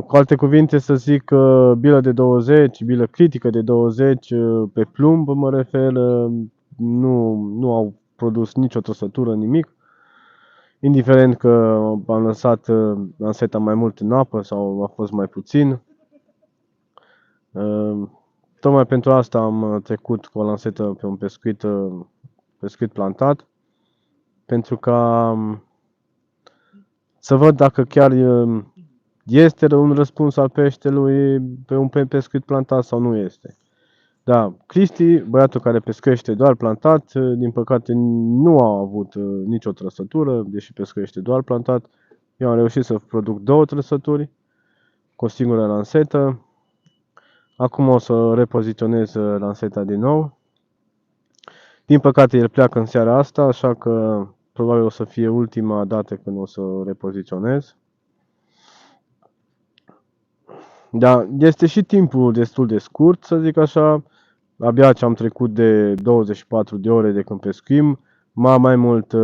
Cu alte cuvinte să zic, bilă de 20, bilă critică de 20, pe plumb mă refer, nu au produs nicio trăsătură, nimic. Indiferent că am lăsat lanseta mai mult în apă sau a fost mai puțin. Tocmai pentru asta am trecut cu o lansetă pe un pescuit plantat, pentru ca să văd dacă chiar este un răspuns al peștelui pe un pescuit plantat sau nu este. Da, Cristi, băiatul care pescuiește doar plantat, din păcate nu a avut nicio trăsătură, deși pescuiește doar plantat. Eu am reușit să produc 2 trăsături cu o singură lansetă. Acum o să repoziționez lanseta din nou. Din păcate el pleacă în seara asta, așa că probabil o să fie ultima dată când o să repoziționez. Da, este și timpul destul de scurt, să zic așa. Abia ce am trecut de 24 de ore de când pescuim. Mai mult,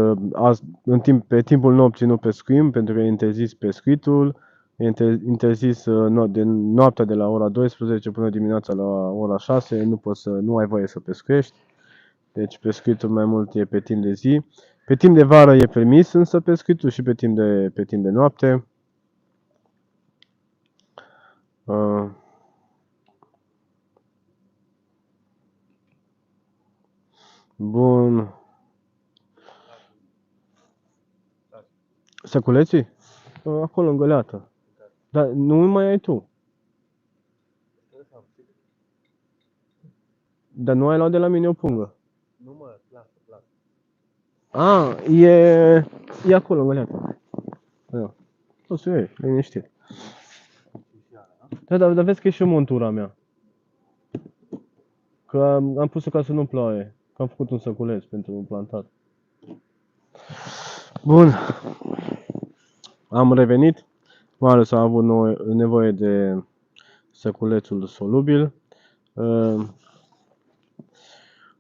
pe timpul nopții nu pescuim, pentru că e interzis pescuitul. E interzis de noaptea de la ora 12 până dimineața la ora 6. Nu ai voie să pescuiești. Deci pescuitul mai mult e pe timp de zi. Pe timp de vară e permis, însă pescuitul și pe timp de noapte. Bun. Săculeții? Acolo în găleată. Dar nu mai ai tu. Dar nu ai luat de la mine o pungă. Nu mă, lasă. E acolo în găleată. Da. O să iei, liniștit. Dar vezi că e și montura mea. Că am pus-o ca să nu ploaie. Că am făcut un săculeț pentru un plantat. Bun. Am revenit. Mai ales am avut nevoie de săculețul solubil.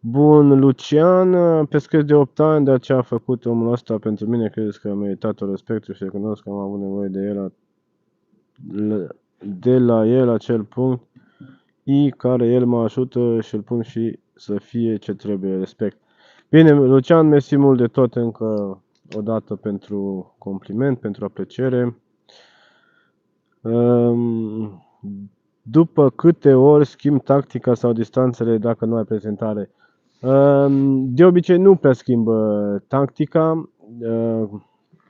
Bun, Lucian, pescuiesc de 8 ani, dar ce a făcut omul ăsta pentru mine, crezi că a meritat o respectul și recunosc că am avut nevoie de la el acel punct care el mă ajută și îl pun și să fie ce trebuie, respect. Bine, Lucian, mersi mult de tot încă o dată pentru compliment, pentru apreciere. După câte ori schimb tactica sau distanțele dacă nu ai prezentare? De obicei nu prea schimbă tactica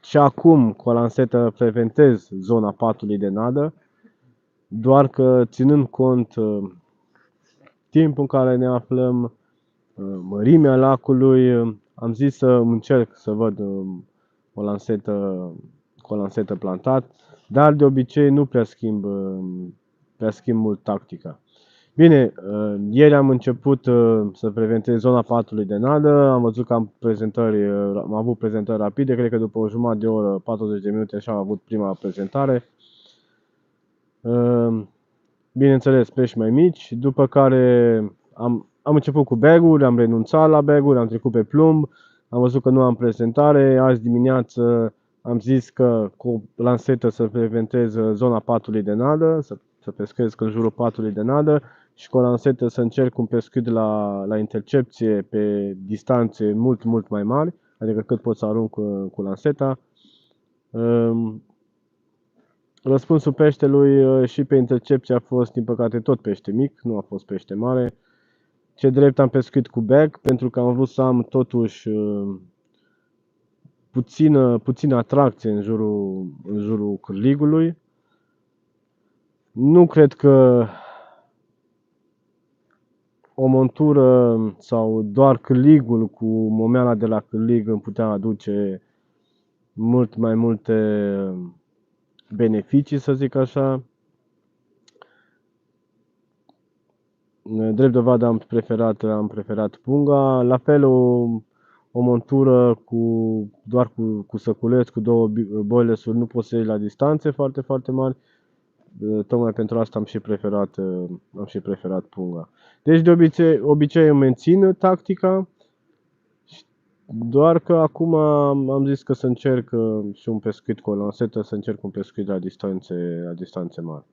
și acum cu o lansetă frecventez zona patului de nadă, doar că ținând cont timpul în care ne aflăm, mărimea lacului, am zis să încerc să văd o lansetă plantat, dar de obicei nu prea schimb mult tactica. Bine, ieri am început să prezentez zona patului de nadă, am văzut că am avut prezentări rapide, cred că după o jumătate de oră, 40 de minute așa am avut prima prezentare. Bineînțeles, pești mai mici, după care am început cu bag-uri, am renunțat la bag-uri, am trecut pe plumb, am văzut că nu am prezentare, azi dimineață am zis că cu lansetă să prezentez zona patului de nadă, să pescuiesc în jurul patului de nadă și cu o lansetă să încerc un pescuit la intercepție pe distanțe mult mai mari, adică cât pot să arunc cu lanseta. Răspunsul peștelui și pe intercepție a fost, din păcate, tot pește mic, nu a fost pește mare. Ce drept am pescuit cu bag, pentru că am vrut să am totuși puțină atracție în jurul cârligului. Nu cred că o montură sau doar cârligul cu momeala de la cârlig îmi putea aduce mult mai multe beneficii, să zic așa. Drept dovadă am preferat punga. La fel o montură doar cu săculeți, cu două boilesuri, nu poți să iei la distanțe foarte mari. Tocmai pentru asta am și preferat punga. Deci de obicei îmi mențin tactica, doar că acum am zis că să încerc și un pescuit cu o lansetă, să încerc un pescuit la distanțe mari.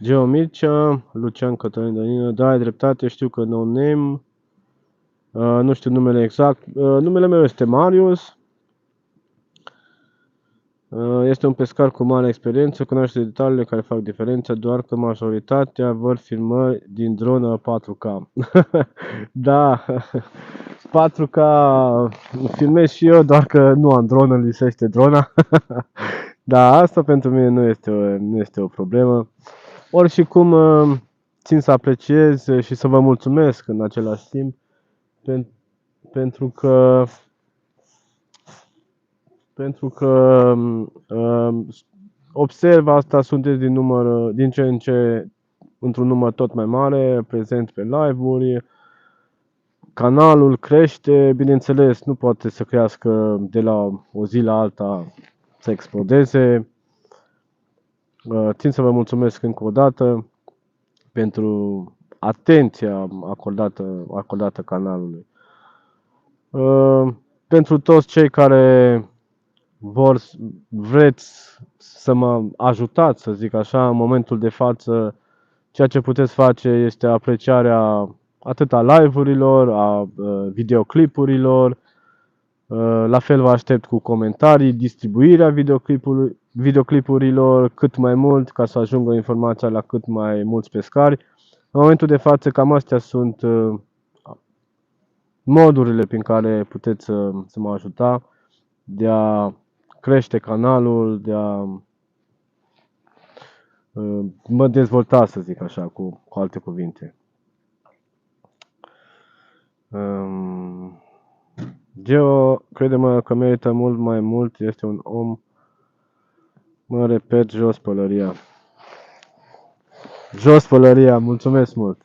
Geo Mircea, Lucian Cătălin Danilă, da, ai dreptate, știu că no name, nu știu numele exact, numele meu este Marius, este un pescar cu mare experiență, cunoaște detaliile care fac diferența, doar că majoritatea vor filmări din dronă 4K. Da, 4K filmez și eu, doar că nu am dronă, îmi lipsește drona. Da, asta pentru mine nu este o problemă. Oricum, țin să apreciez și să vă mulțumesc în același timp pentru că observ asta, sunteți din ce în ce într-un număr tot mai mare, prezent pe live-uri, canalul crește, bineînțeles, nu poate să crească de la o zi la alta, să explodeze. Țin să vă mulțumesc încă o dată pentru atenția acordată canalului. Pentru toți cei care vreți să mă ajutați, să zic așa, în momentul de față, ceea ce puteți face este apreciarea atât a live-urilor, a videoclipurilor. La fel vă aștept cu comentarii, distribuirea videoclipurilor cât mai mult, ca să ajungă informația la cât mai mulți pescari. În momentul de față, cam astea sunt modurile prin care puteți să mă ajuta de a crește canalul, de a mă dezvolta, să zic așa, cu alte cuvinte. Geo, crede-mă că merită mult mai mult, este un om, mă repet, jos pălăria. Jos pălăria, mulțumesc mult!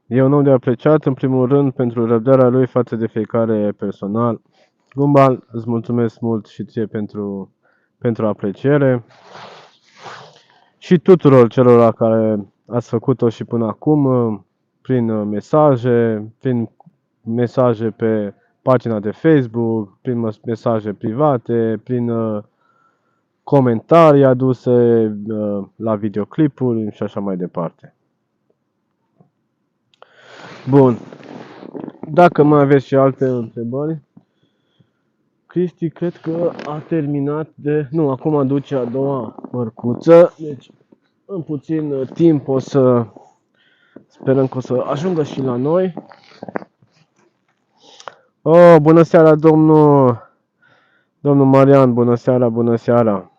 E un om de apreciat, în primul rând, pentru răbdarea lui față de fiecare personal. Gumbal, îți mulțumesc mult și ție pentru apreciere. Și tuturor celor care ați făcut-o și până acum, prin mesaje pe pagina de Facebook, prin mesaje private, prin comentarii aduse la videoclipuri și așa mai departe. Bun. Dacă mai aveți și alte întrebări, Cristi cred că a terminat Nu, acum duce a doua mărcuță, deci în puțin timp sperăm că o să ajungă și la noi. Oh, bună seara, domnul Marian, bună seara.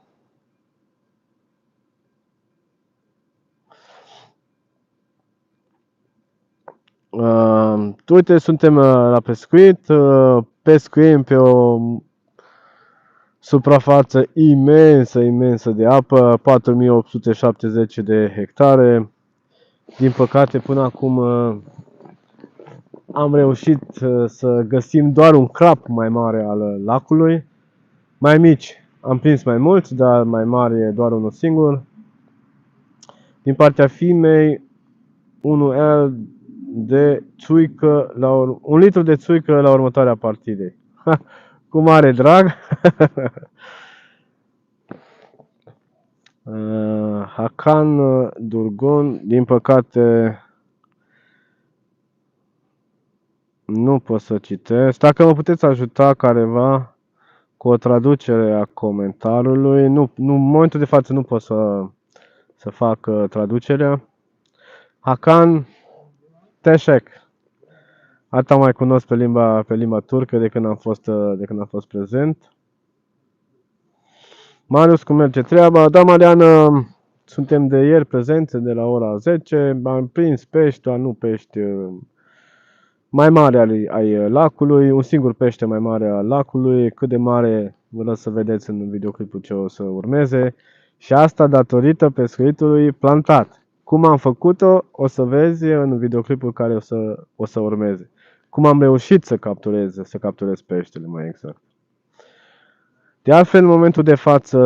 Uite, suntem la pescuit, pescuim pe o suprafață imensă de apă, 4870 de hectare. Din păcate, până acum am reușit să găsim doar un crap mai mare al lacului. Mai mici am prins mai mulți, dar mai mari e doar unul singur. Din partea femei, 1 L de țuică, un litru de țuică la următoarea partidei. Cu mare drag. Hakan Durgun, din păcate nu pot să citesc. Dacă mă puteți ajuta careva cu o traducere a comentariului, în momentul de față nu pot să fac traducerea. Hakan Teșec. Atâta mai cunosc pe limba turcă de când am fost prezent. Marius, cum merge treaba? Da, Mariană, suntem de ieri prezenți de la ora 10. Am prins pești, doar nu pești mai mari ai lacului. Un singur pește mai mare al lacului. Cât de mare vă las să vedeți în videoclipul ce o să urmeze. Și asta datorită pescuitului plantat. Cum am făcut-o, o să vezi în videoclipul care o să urmeze. Cum am reușit să capturez peștele, mai exact. De altfel, în momentul de față,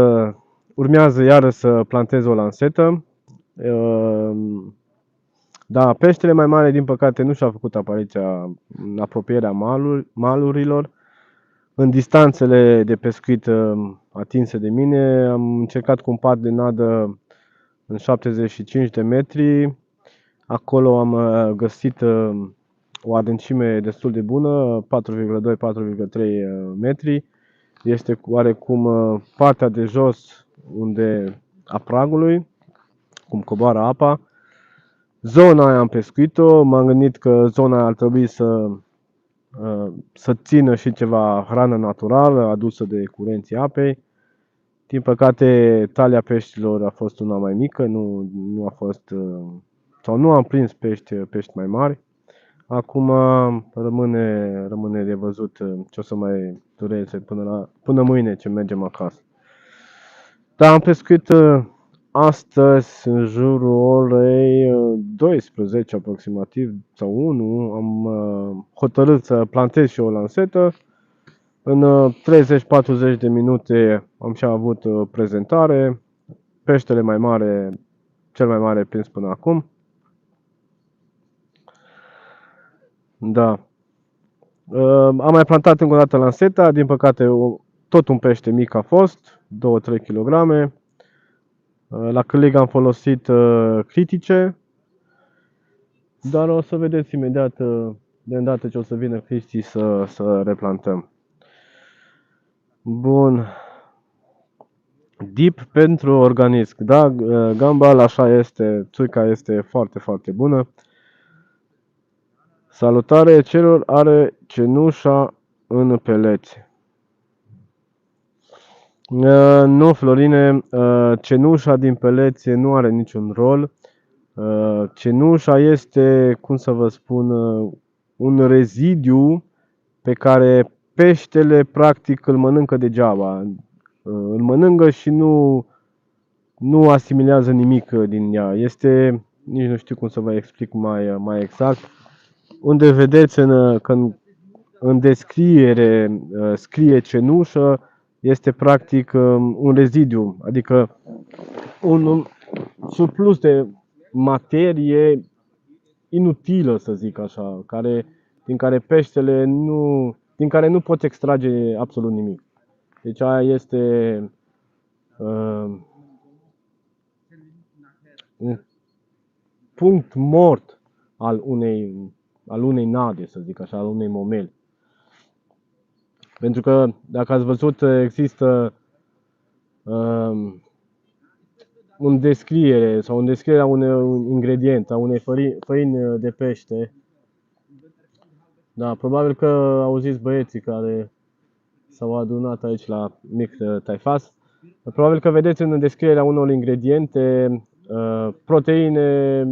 urmează iară să plantez o lansetă. Da, peștele mai mare, din păcate, nu și-a făcut apariția în apropierea malurilor. În distanțele de pescuit atinse de mine, am încercat cu un pat de nadă în 75 de metri. Acolo am găsit o adâncime destul de bună, 4,2-4,3 metri. Este oarecum partea de jos a pragului, cum coboară apa. Zona aia am pescuit-o, m-am gândit că zona aia ar trebui să țină și ceva hrană naturală adusă de curenții apei. Din păcate, talia peștilor a fost una mai mică, nu a fost, sau nu am prins pești mai mari. Acum rămâne de văzut ce o să mai dureze până mâine ce mergem acasă. Dar am pescuit astăzi în jurul orei 12 aproximativ sau 1. Am hotărât să plantez și o lansetă. În 30-40 de minute am și avut prezentare. Peștele mai mare, cel mai mare prins până acum. Da. Am mai plantat încă o dată lanseta, din păcate tot un pește mic a fost, 2-3 kg. La câlig am folosit critice, dar o să vedeți imediat, de îndată ce o să vină Cristi, să replantăm. Bun. Dip pentru organism. Da, gambal așa este, țuica este foarte, foarte bună. Salutare celor are cenușa în peleți. Nu, Florine, cenușa din peleți nu are niciun rol. Cenușa este, cum să vă spun, un rezidiu pe care peștele practic îl mănâncă degeaba. Îl mănâncă și nu asimilează nimic din ea. Este, nici nu știu cum să vă explic mai exact. Unde vedeți în descriere scrie cenușă, este practic un rezidiu, adică un surplus de materie inutilă, să zic așa, din care nu poți extrage absolut nimic. Deci aia este un punct mort al unei nade, să zic așa, al unei momeli. Pentru că, dacă ați văzut, există în descriere sau în descrierea unui ingredient, a unei făini de pește. Da, probabil că auziți băieții care s-au adunat aici la mic taifas. Probabil că vedeți în descrierea unor ingrediente proteine,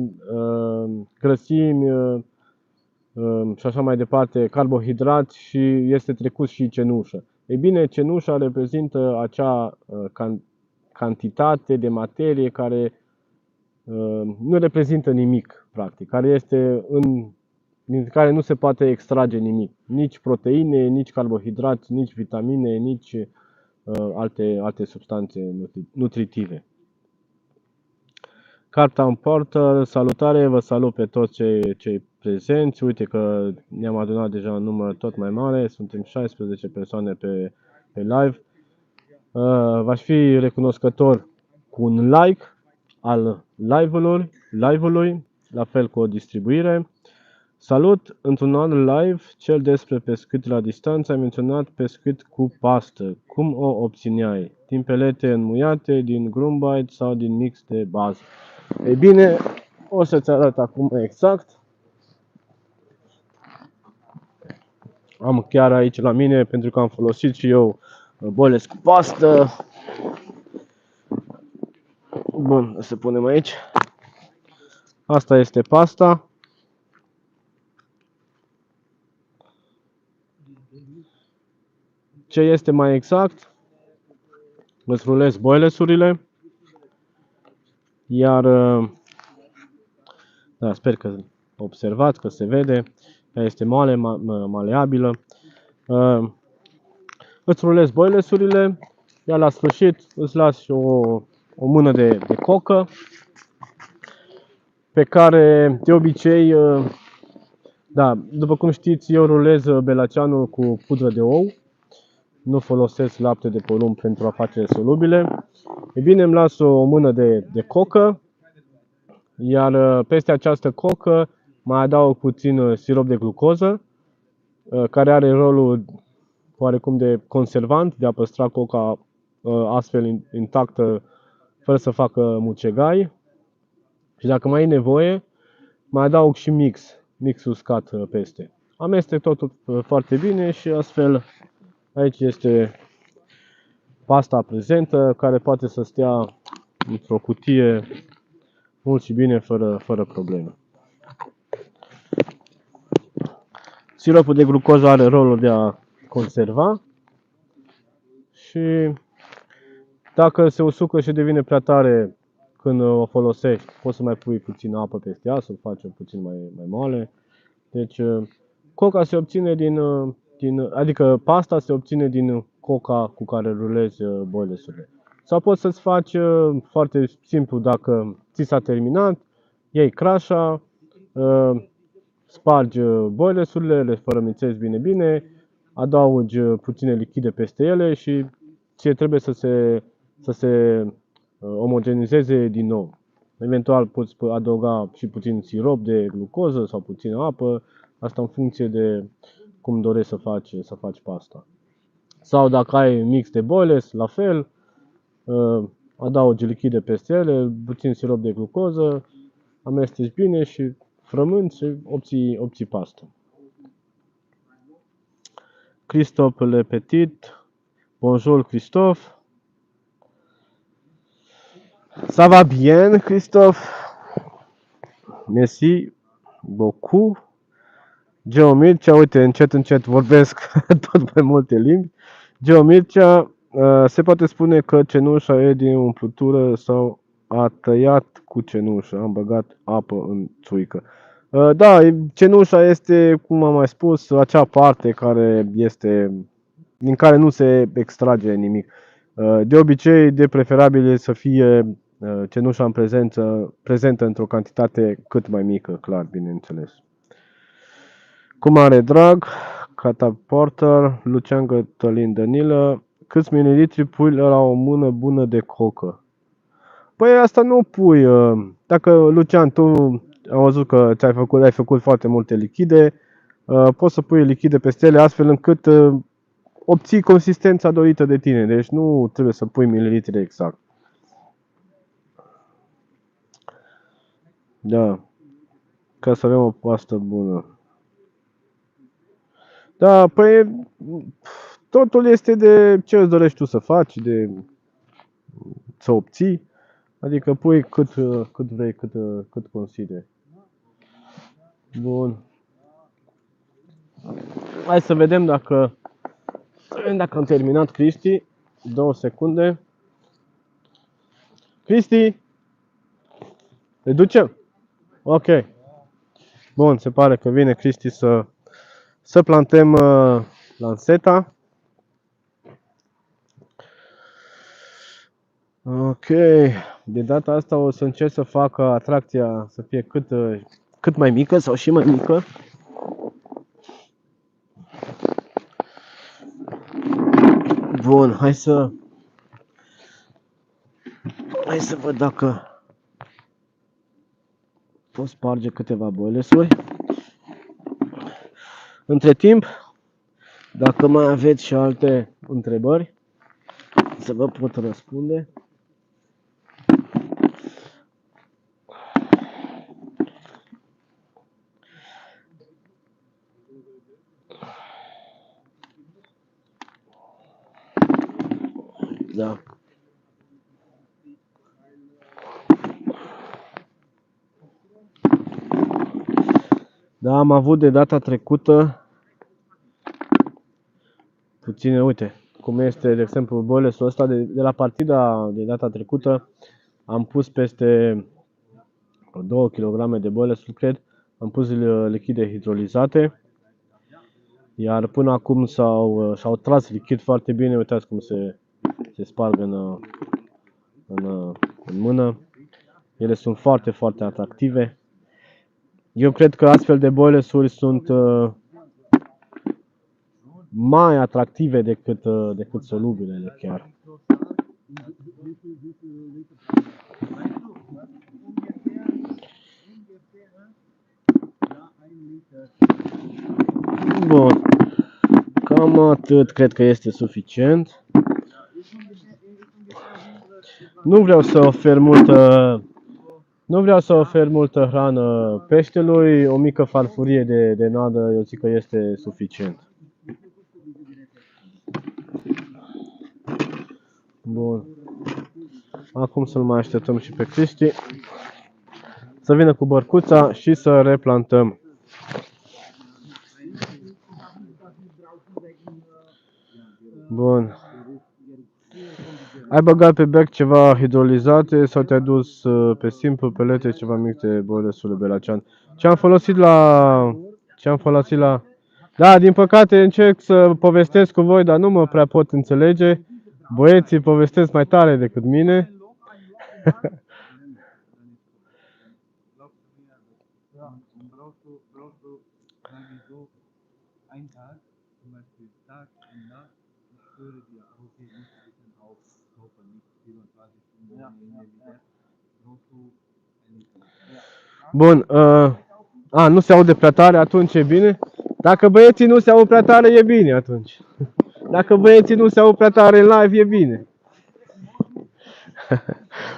grăsimi, și așa mai departe, carbohidrați și este trecut și cenușă. Ei bine, cenușa reprezintă acea cantitate de materie care nu reprezintă nimic, practic, care este din care nu se poate extrage nimic. Nici proteine, nici carbohidrați, nici vitamine, nici alte substanțe nutritive. Carta în poartă, salutare, vă salut pe toți cei prezenți. Uite că ne-am adunat deja un număr tot mai mare, suntem 16 persoane pe live. V-aș fi recunoscător cu un like al live-ului, la fel cu o distribuire. Salut! Într-un alt live, cel despre pescuit la distanță, ai menționat pescuit cu pastă. Cum o obțineai? Din pelete înmuiate, din grumbite sau din mix de bază? Ei bine, o să-ți arăt acum exact. Am chiar aici la mine, pentru că am folosit și eu boles cu pastă. Bun, să punem aici. Asta este pasta. Ce este mai exact? Îți rulez boilesurile. Iar, da, sper că observați că se vede. Ea este moale, maleabilă. Îți rulez boilesurile. Iar la sfârșit îți las o mână de cocă, pe care de obicei, da, după cum știți, eu rulez belaceanul cu pudră de ou. Nu folosesc lapte de porumb pentru a face solubile. E bine, îmi las o mână de cocă, iar peste această cocă mai adaug puțin sirop de glucoză, care are rolul oarecum de conservant, de a păstra coca astfel intactă, fără să facă mucegai. Și dacă mai e nevoie, mai adaug și mix uscat peste. Amestec totul foarte bine și astfel aici este pasta prezentă, care poate să stea într-o cutie mult și bine, fără probleme. Siropul de glucoză are rolul de a conserva și dacă se usucă și devine prea tare când o folosești, poți să mai pui puțin apă peste ea, să-l faci puțin mai moale. Deci coca se obține adică pasta se obține din coca cu care rulezi boilesurile. Sau poți să-ți faci foarte simplu, dacă ți s-a terminat, iei crașa, spargi boilesurile, le fărămițezi bine, adaugi puține lichide peste ele și ție trebuie să se omogenizeze din nou. Eventual poți adăuga și puțin sirop de glucoză sau puțină apă, asta în funcție de cum dorești să faci pasta. Sau dacă ai mix de boiles, la fel, adaugi lichide peste ele, puțin sirop de glucoză, amesteci bine și frămânți și obții pastă. Christophe Le Petit, bonjour Christophe. Ça va bien Christophe? Merci beaucoup. Geo Mircea, uite, încet vorbesc tot mai multe limbi. Geo Mircea, se poate spune că cenușa e din umplutură sau a tăiat cu cenușă, am băgat apă în țuică. Da, cenușa este, cum am mai spus, acea parte din care nu se extrage nimic. De obicei, de preferabil e să fie cenușa în prezentă într-o cantitate cât mai mică, clar, bineînțeles. Cu mare drag, Cata Porter, Lucian Cătălin Danilă, câți mililitri pui la o mână bună de cocă? Păi asta nu pui. Dacă, Lucian, tu am văzut că ai făcut foarte multe lichide, poți să pui lichide peste ele astfel încât obții consistența dorită de tine. Deci nu trebuie să pui mililitri exact. Da. Ca să avem o pastă bună. Da, păi totul este de ce îți dorești tu să faci, de să obții. Adică pui cât vrei, cât consideri. Bun. Hai să vedem dacă am terminat, Cristi. 2 secunde. Cristi, le ducem? Ok. Bun, se pare că vine Cristi să plantăm lanseta. Ok. De data asta o să încerc să fac atracția să fie cât mai mică sau și mai mică. Bun, hai să văd dacă pot sparge câteva boilesuri. Între timp, dacă mai aveți și alte întrebări, să vă pot răspunde. Da. Da, am avut de data trecută puține, uite, cum este, de exemplu, boilesul ăsta de la partida de data trecută, am pus peste 2 kg de boilesuri, cred, am pus lichide hidrolizate, iar până acum s-au tras lichid foarte bine, uitați cum se sparg în mână. Ele sunt foarte, foarte atractive. Eu cred că astfel de boilesuri sunt mai atractive decât solubilele chiar. Bun. Cam atât cred că este suficient. Nu vreau să ofer multă hrană peștelui, o mică farfurie de nadă, eu zic că este suficient. Bun. Acum să-l mai așteptăm și pe Cristi să vină cu bărcuța și să replantăm. Bun. Ai băgat pe bec ceva hidrolizate sau te-ai dus pe simplu pelete ceva mici de boilesule Belacean? Ce am folosit la... Da, din păcate încerc să povestesc cu voi, dar nu mă prea pot înțelege. Băieții povestesc mai tare decât mine. Bun, nu se aude prea tare, atunci e bine. Dacă băieții nu se aud prea tare, e bine atunci. Dacă băieții nu se aud prea tare în live, e bine.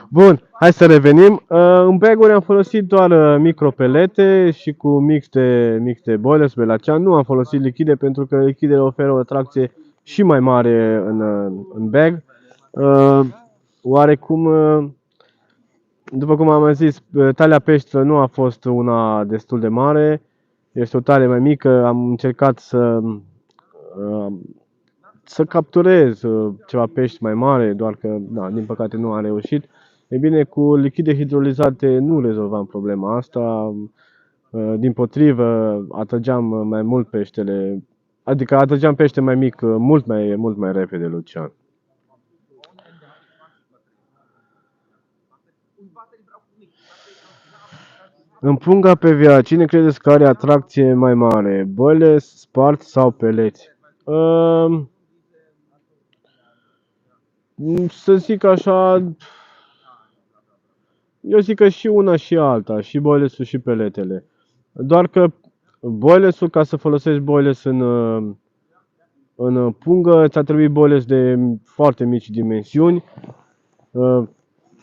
Bun, hai să revenim. În bag-uri am folosit doar micropelete și cu mixte boilers Belacean. Nu am folosit lichide pentru că lichidele oferă o tracție și mai mare în bag. Oarecum, după cum am zis, talia peșteră nu a fost una destul de mare. Este o talie mai mică. Am încercat să capturez ceva pești mai mare, doar că, da, din păcate nu am reușit. E bine, cu lichide hidrolizate nu rezolvam problema asta. Dimpotrivă, atrăgeam mai mult peștele, adică atrăgeam pește mai mic mult mai repede, Lucian. În punga PVA, cine credeți că are atracție mai mare? Boiles, spart sau peleți? Să zic așa, eu zic că și una și alta, și boilesul și peletele. Doar că boilesul, ca să folosești boiles în pungă, ți-a trebuit boiles de foarte mici dimensiuni.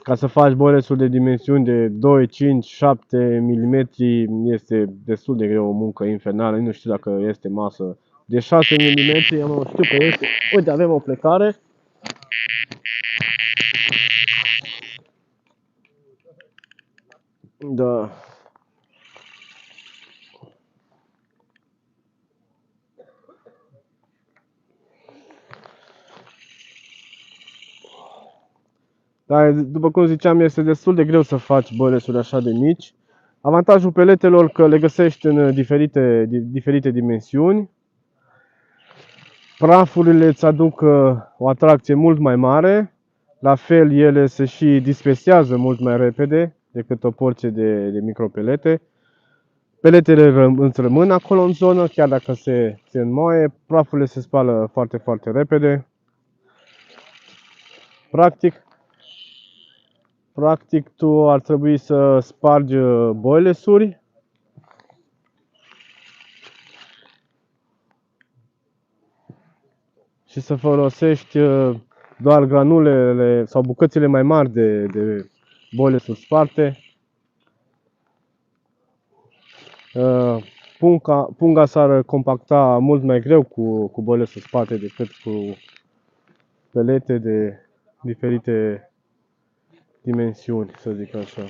Ca să faci boilesul de dimensiuni de 2, 5, 7 mm este destul de greu, o muncă infernală. Nu știu dacă este masă de 6 mm, știu că este. Uite, avem o plecare. Da. Dar, după cum ziceam, este destul de greu să faci bălesuri așa de mici. Avantajul peletelor că le găsești în diferite dimensiuni. Prafurile îți aduc o atracție mult mai mare. La fel, ele se și dispersează mult mai repede decât o porție de micropelete. Peletele îți rămân acolo în zonă, chiar dacă se înmoaie. Prafurile se spală foarte, foarte repede. Practic, tu ar trebui să spargi boilesuri și să folosești doar granulele sau bucățile mai mari de boilesuri sparte. Punga s-ar compacta mult mai greu cu boilesuri sparte decât cu pelete de diferite dimensiuni, să zic așa.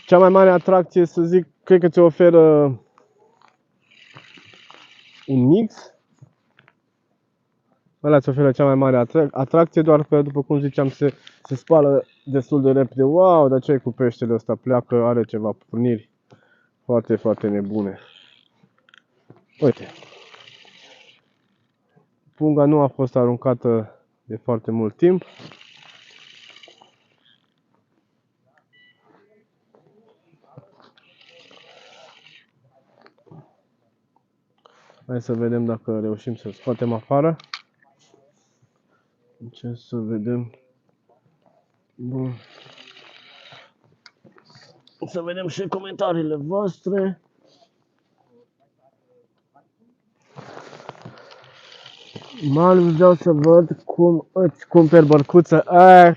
Cea mai mare atracție, să zic, cred că ți oferă un mix. Ăla ți oferă cea mai mare atracție, doar că, după cum ziceam, se spală destul de repede. Wow, dar ce e cu peștele ăsta? Pleacă, are ceva porniri foarte, foarte nebune. Uite. Punga nu a fost aruncată de foarte mult timp. Hai să vedem dacă reușim să scoatem afară. Ce să vedem. Bun. Să vedem și comentariile voastre. Manu, vreau să văd cum îți cumperi bărcuță.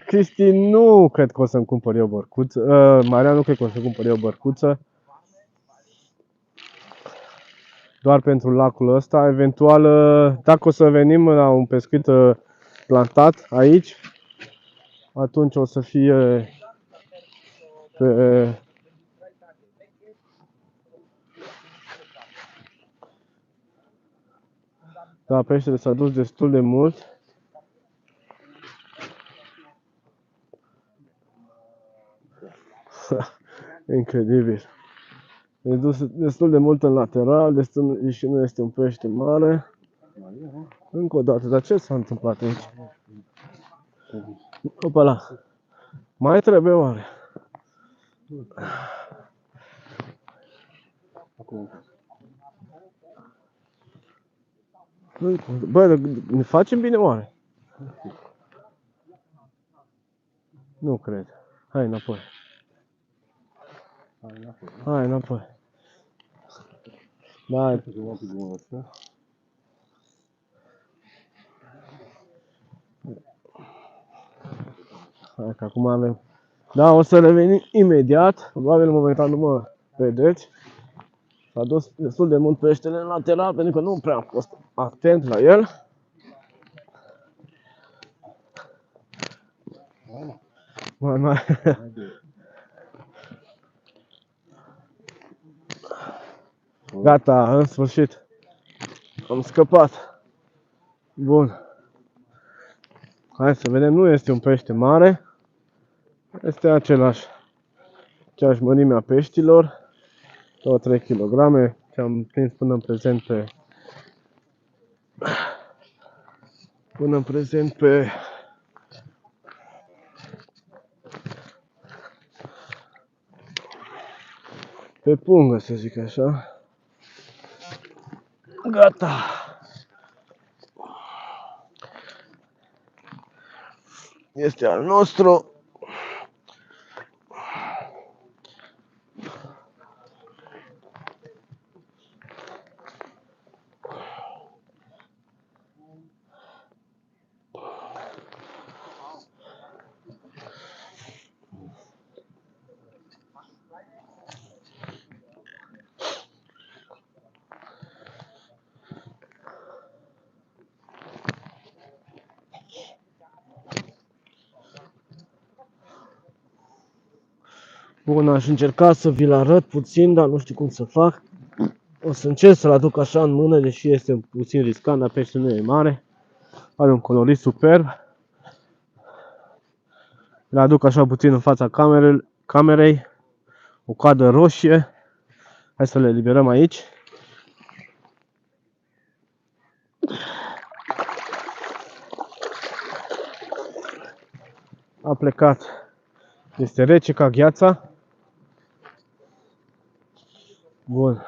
Cristi, nu cred că o să-mi cumpăr eu bărcuță. Marian, nu cred că o să cumpăr eu bărcuță. Doar pentru lacul ăsta. Eventual, dacă o să venim la un pescuit plantat aici, atunci o să fie pe... Da, peștele s-a dus destul de mult. Incredibil. E dus destul de mult în lateral, și nu este un pește mare. Încă o dată, dar ce s-a întâmplat aici? Opala. Mai trebuie oare? Bă, ne facem bine oare? Nu cred. Hai înapoi. Hai înapoi. Da. Hai că acum avem. Da, o să revenim imediat. Probabil momentan nu mă vedeți. S-a dus destul de mult peștele în lateral pentru că nu prea am fost atent la el. Mai. Gata, în sfârșit. Am scăpat. Bun. Hai să vedem, nu este un pește mare. Este aceeași mărime a peștilor. 2-3 kg. Ce-am prins până în prezent pe pungă, să zic așa. Gata. Este al nostru. Bun, aș încerca să vi-l arăt puțin, dar nu știu cum să fac. O să încerc să-l aduc așa în mână, deși este puțin riscant, dar peștele nu e mare. Are un colorit superb. Îl aduc așa puțin în fața camerei. O coadă roșie. Hai să le eliberăm aici. A plecat. Este rece ca gheața. Bun.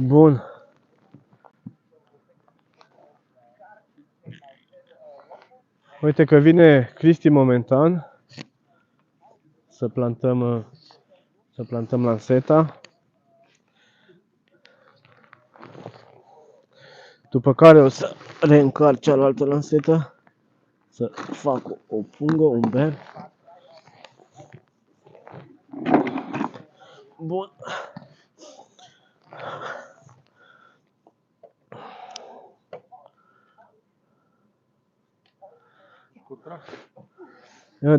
Bun. Uite că vine Cristi momentan să plantăm lanseta. După care o să reîncarc cealaltă lansetă, să fac o pungă, un ber. Bun.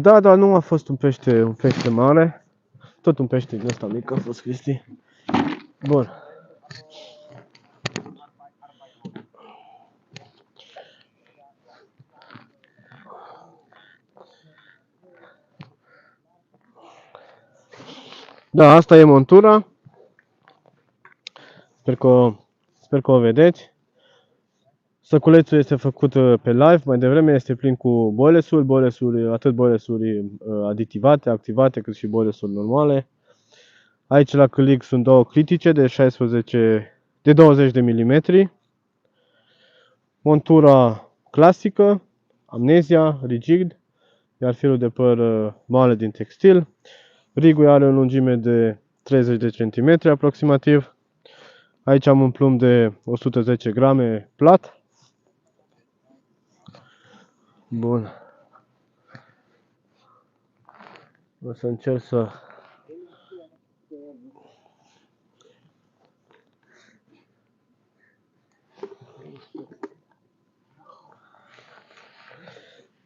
Da, dar nu a fost un pește mare. Tot un pește din ăsta mic a fost Cristi. Bun. Da, asta e montura. Sper că o vedeți. Săculețul este făcut pe live, mai devreme este plin cu boilesuri, atât boilesuri aditivate, activate, cât și boilesuri normale. Aici la cârlig sunt două critice de 20 de mm. Montura clasică, amnezia, rigid, iar firul de păr moale din textil. Rigul are o lungime de 30 de cm aproximativ. Aici am un plumb de 110 grame plat. Bun. O să încerc să...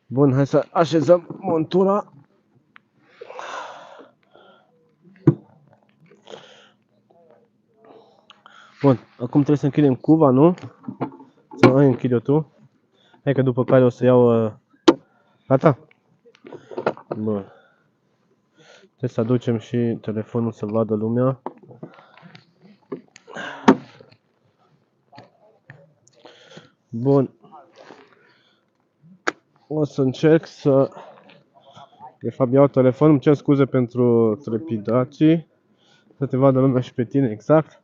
Bun, hai să așezăm montura. Bun, acum trebuie să închidem cuva, nu? Să mai închide-o tu. Hai că după care o să iau... Gata? Bun. Trebuie să aducem și telefonul să vadă lumea. Bun. O să încerc să... De fapt iau telefonul, îmi cer scuze pentru trepidații. Să te vadă lumea și pe tine exact.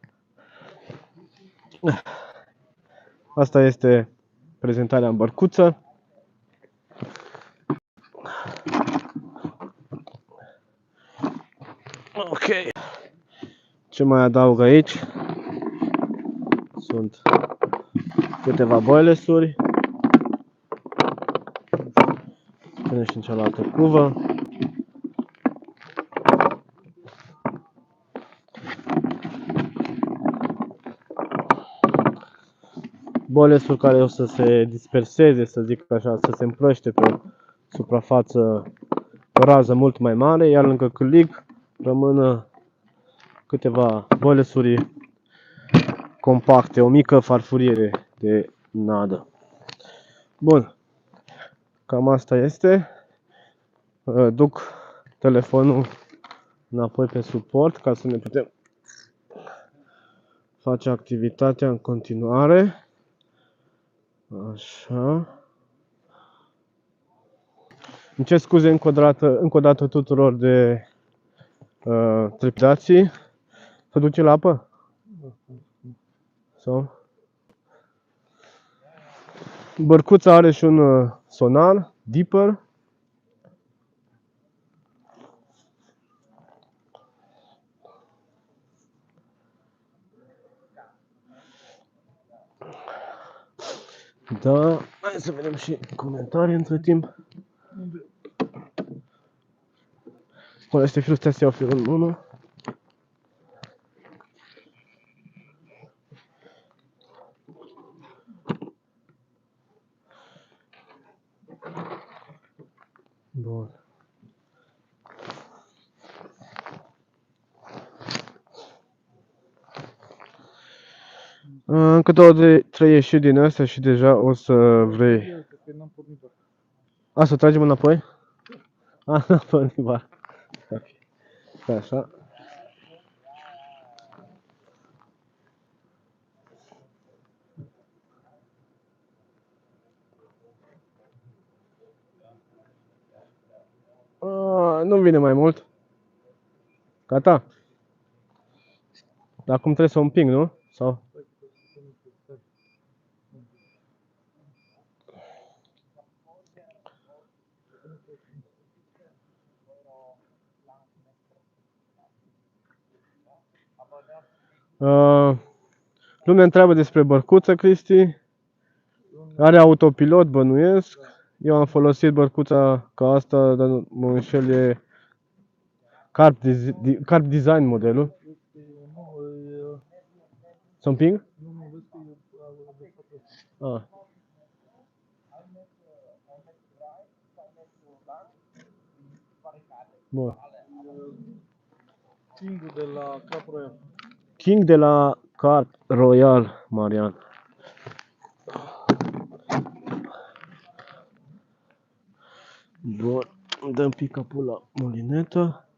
Asta este prezentarea în bărcuță. Ok. Ce mai adaug aici? Sunt câteva boilesuri. Pune și în cealaltă cuvă. Boilesuri care o să se disperseze, să zic așa, să se împrăște pe suprafață o rază mult mai mare, iar lângă cârlig rămân câteva boilesuri compacte, o mică farfurie de nadă. Bun, cam asta este. Duc telefonul înapoi pe suport ca să ne putem face activitatea în continuare. Așa. Îmi cer scuze încă o dată tuturor de trepidații. Se duce la apă? Sau? Bărcuța are și un sonar, Deeper. Da, hai să vedem și comentarii între timp. Este firul, stai să iau firul în mână. Bun. Încă 2-3 ieșiri din astea și deja o să vrei. A, să tragem înapoi? A, n-am pornit bar. Stai așa. Nu vine mai mult. Gata? Dar acum trebuie să o împing, nu? Sau? Lumea întreabă despre bărcuță, Cristi. Are autopilot, bănuiesc. Eu am folosit bărcuța ca asta, dar mă înșel, e Carp Design modelul. Să împing? Ah. Bun. King de la Cap Royal. King de la Cap Royal, Marian. Bun. Dăm pick-up-ul la molinetă.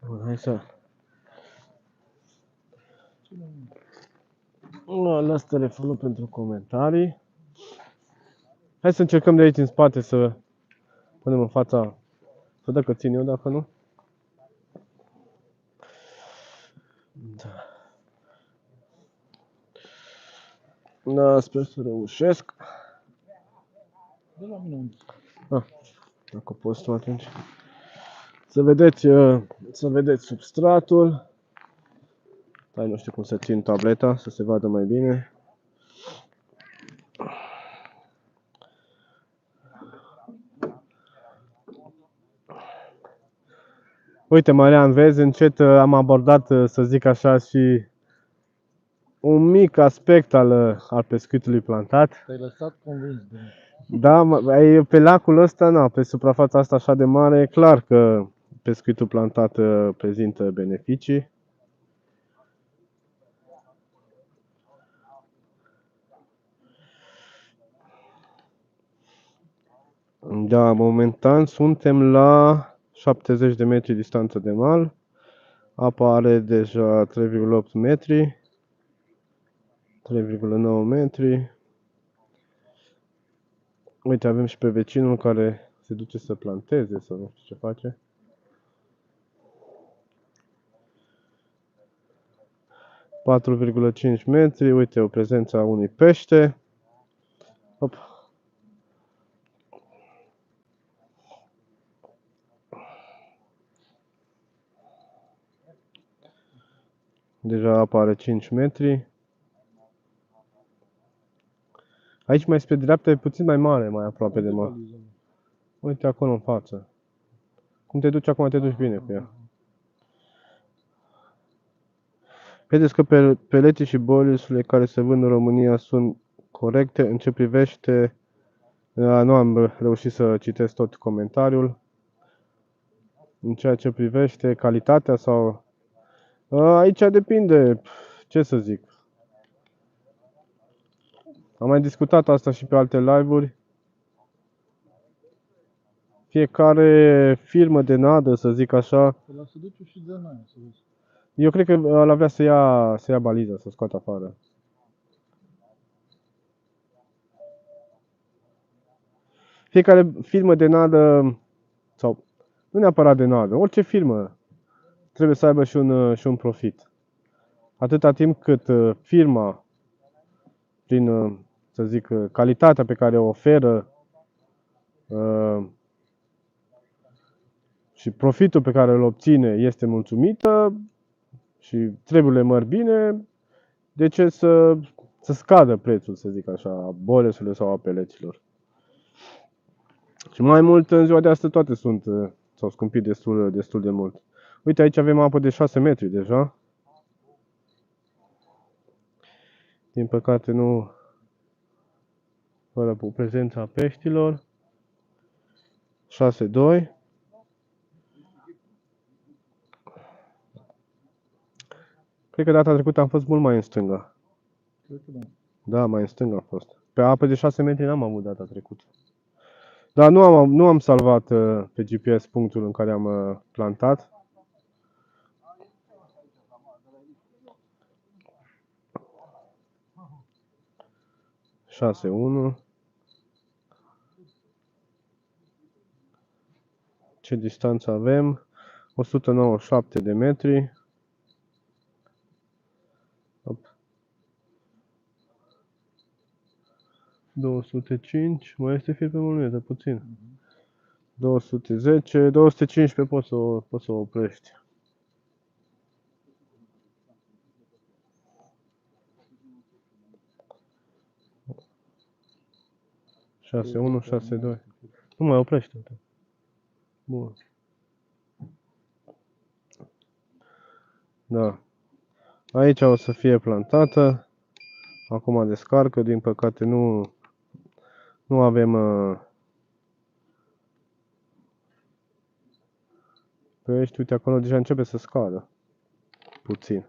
Bun, hai să... Las telefonul pentru comentarii. Hai să încercăm de aici în spate să punem în fața. Să dă că țin eu, dacă nu. Da. Da, sper să reușesc. De la mine. Dacă poți tu atunci. Să vedeți substratul. Stai, nu știu cum să țin tableta, să se vadă mai bine. Uite, Marian, vezi, încet am abordat, să zic așa, și un mic aspect al pescuitului plantat. Te-ai lăsat convins de mine. Da, pe lacul ăsta, na, pe suprafața asta așa de mare, e clar că pescuitul plantat prezintă beneficii. Da, momentan suntem la 70 de metri distanță de mal. Apa are deja 3,8 metri. 3,9 metri. Uite, avem și pe vecinul care se duce să planteze sau nu știu ce face. ,5 metri, uite o prezență a unui pește. Hop. Deja apa are 5 metri. Aici mai spre dreapta e puțin mai mare, mai aproape de mal. Uite acolo în față. Cum te duci acum, te duci bine cu ea. Credeți că peletii și boliusurile care se vând în România sunt corecte? În ce privește, nu am reușit să citesc tot comentariul. În ceea ce privește calitatea sau... Aici depinde, ce să zic. Am mai discutat asta și pe alte live-uri. Fiecare firmă de nadă, să zic așa. Să duci și de noi, să vezi. Eu cred că ar avea să ia baliza, să scoată afară. Fiecare firmă de nadă, sau nu neapărat de nadă, orice firmă trebuie să aibă și un profit. Atâta timp cât firma, prin, să zic, calitatea pe care o oferă, și profitul pe care îl obține este mulțumită și treburile măr bine, de ce să scadă prețul, să zic așa, a bolesului sau a peleților. Și mai mult, în ziua de astăzi, toate s-au scumpit destul de mult. Uite, aici avem apă de 6 metri deja. Din păcate nu fără prezența peștilor. 6-2. Cred că data trecută am fost mult mai în stânga. Cred că da. Da, mai în stânga am fost. Pe apă de 6 metri n-am avut data trecută. Dar nu am salvat pe GPS punctul în care am plantat. Șase, 1. Ce distanță avem? 197 de metri. Op. 205. Mai este fir pe monumentă, puțin. 210, 215 poți să o oprești. Șase, 1, 6, 2. Nu mai oprește. Bun. Da. Aici o să fie plantată. Acum descarcă, din păcate nu avem pești. Uite, acolo deja începe să scadă puțin.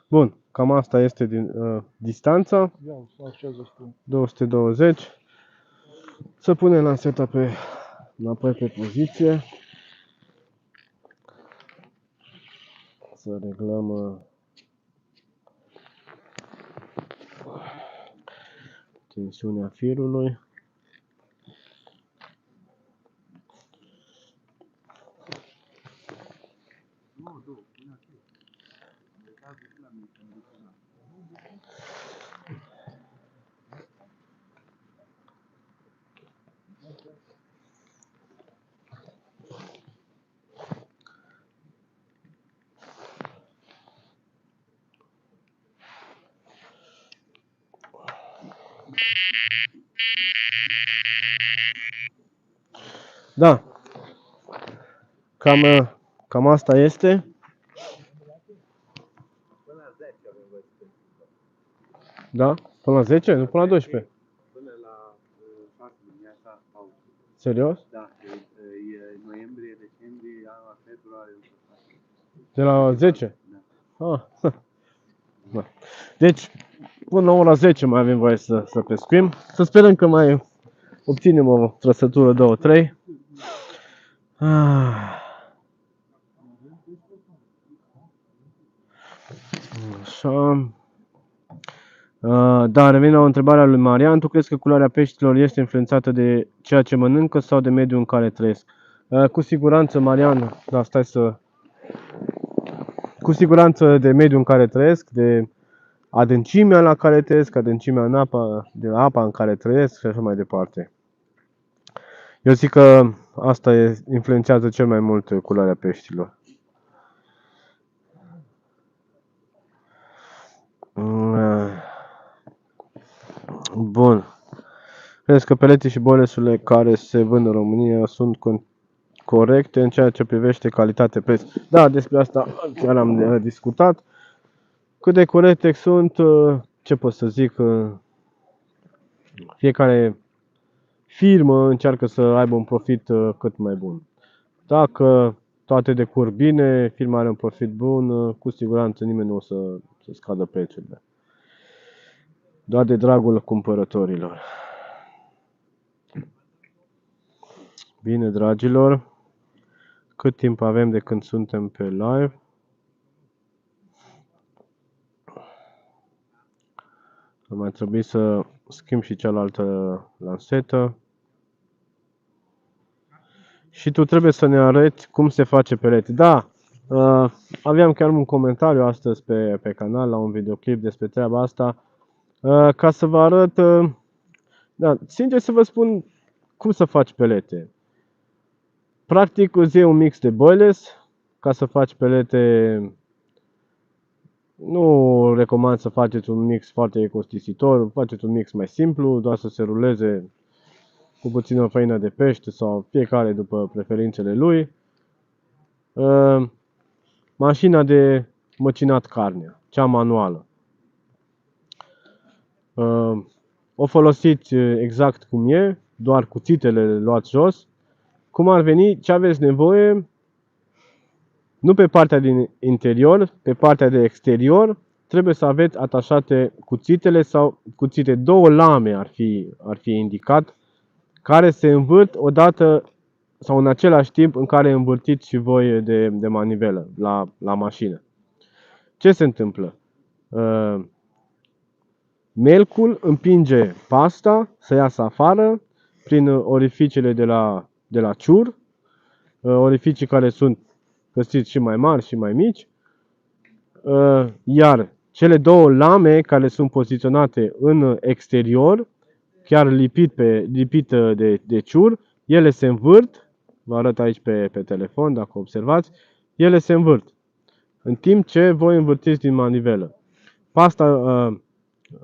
Bun, cam asta este din distanța. 220. Să punem lanseta înapoi pe poziție. Să reglăm tensiunea firului. Da. Cam asta este. Da? Până la 10? Nu până la 12? Până la 6 dimineața pauză. Serios? Da, e noiembrie, decembrie, februarie. De la 10? Da. Ah. Da. Deci, până la ora 10 mai avem voie să pescuim. Să sperăm că mai obținem o trăsătură 2-3. Așa. Da, revin la o întrebare a lui Marian. Tu crezi că culoarea peștilor este influențată de ceea ce mănâncă sau de mediul în care trăiesc? Cu siguranță, Marian, da, cu siguranță de mediul în care trăiesc, de adâncimea la care trăiesc, adâncimea în de apa în care trăiesc și așa mai departe. Eu zic că asta influențează cel mai mult culoarea peștilor. Bun. Crezi că peletii și bolesurile care se vând în România sunt corecte în ceea ce privește calitate-preț? Da, despre asta chiar am discutat. Cât de corecte sunt, ce pot să zic, fiecare firmă încearcă să aibă un profit cât mai bun. Dacă toate decurg bine, firma are un profit bun, cu siguranță nimeni nu o să scadă prețurile. Doar de dragul cumpărătorilor. Bine, dragilor, cât timp avem de când suntem pe live? Ar mai trebui să schimb și cealaltă lansetă. Și tu trebuie să ne arăți cum se face perete. Da, aveam chiar un comentariu astăzi pe canal la un videoclip despre treaba asta. Ca să vă arăt Da, sincer să vă spun cum să faci pelete. Practic îți iei un mix de boiles ca să faci pelete. Nu recomand să faceți un mix foarte costisitor, faceți un mix mai simplu, doar să se ruleze cu puțină făină de pește sau fiecare după preferințele lui. Mașina de măcinat carnea, cea manuală. O folosiți exact cum e, doar cuțitele le luați jos. Cum ar veni, ce aveți nevoie, nu pe partea din interior, pe partea de exterior, trebuie să aveți atașate cuțitele sau cuțite, două lame ar fi indicat, care se învârt odată sau în același timp în care învârtiți și voi de manivelă la mașină. Ce se întâmplă? Melcul împinge pasta să iasă afară prin orificiile de la ciur, orificii care sunt găsiți și mai mari și mai mici, iar cele două lame care sunt poziționate în exterior, chiar lipit de ciur, ele se învârt, vă arăt aici pe telefon dacă observați, ele se învârt, în timp ce voi învârtiți din manivelă.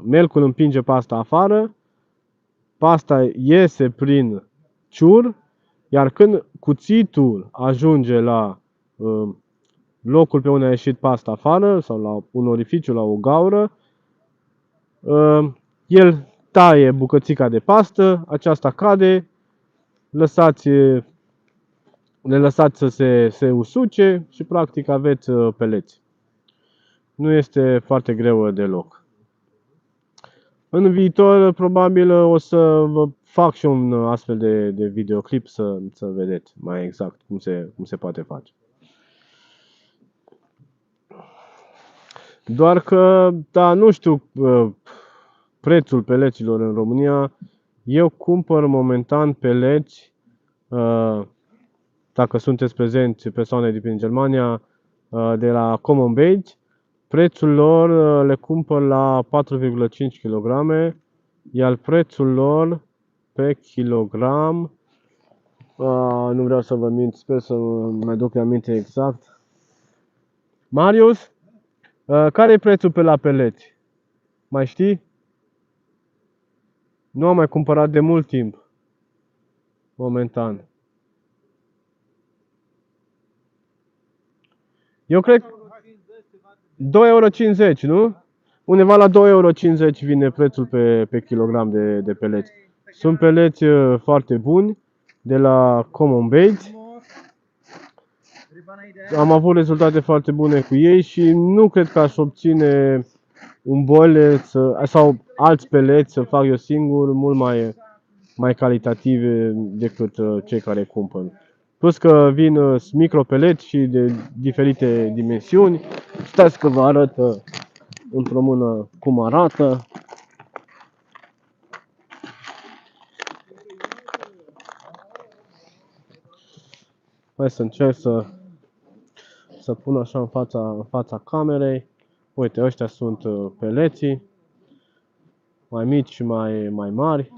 Melcul împinge pasta afară, pasta iese prin ciur, iar când cuțitul ajunge la locul pe unde a ieșit pasta afară sau la un orificiu, la o gaură, el taie bucățica de pastă, aceasta cade, le lăsați să se usuce și practic aveți peleți. Nu este foarte greu deloc. În viitor, probabil, o să vă fac și un astfel de videoclip să vedeți mai exact cum se poate face. Doar că, da, nu știu prețul peleților în România. Eu cumpăr momentan peleți, dacă sunteți prezenți persoane din Germania, de la Common Base. Prețul lor le cumpăr la 4,5 kg, iar prețul lor pe kilogram, nu vreau să vă mint, sper să mai duc aminte exact. Marius, care e prețul pe la peleți? Mai știi? Nu am mai cumpărat de mult timp, momentan. Eu cred 2,50 €, nu? Undeva la 2,50 € vine prețul pe kilogram de peleți. Sunt peleți foarte buni de la Common Base. Am avut rezultate foarte bune cu ei și nu cred că aș obține un boilet sau alți peleți să fac eu singur mult mai calitative decât cei care cumpăr. Plus că vin micropeleți și de diferite dimensiuni. Stați că vă arăt într-o mână cum arată. Hai să încerc să pun așa în fața camerei. Uite, ăștia sunt peleții, mai mici și mai mari.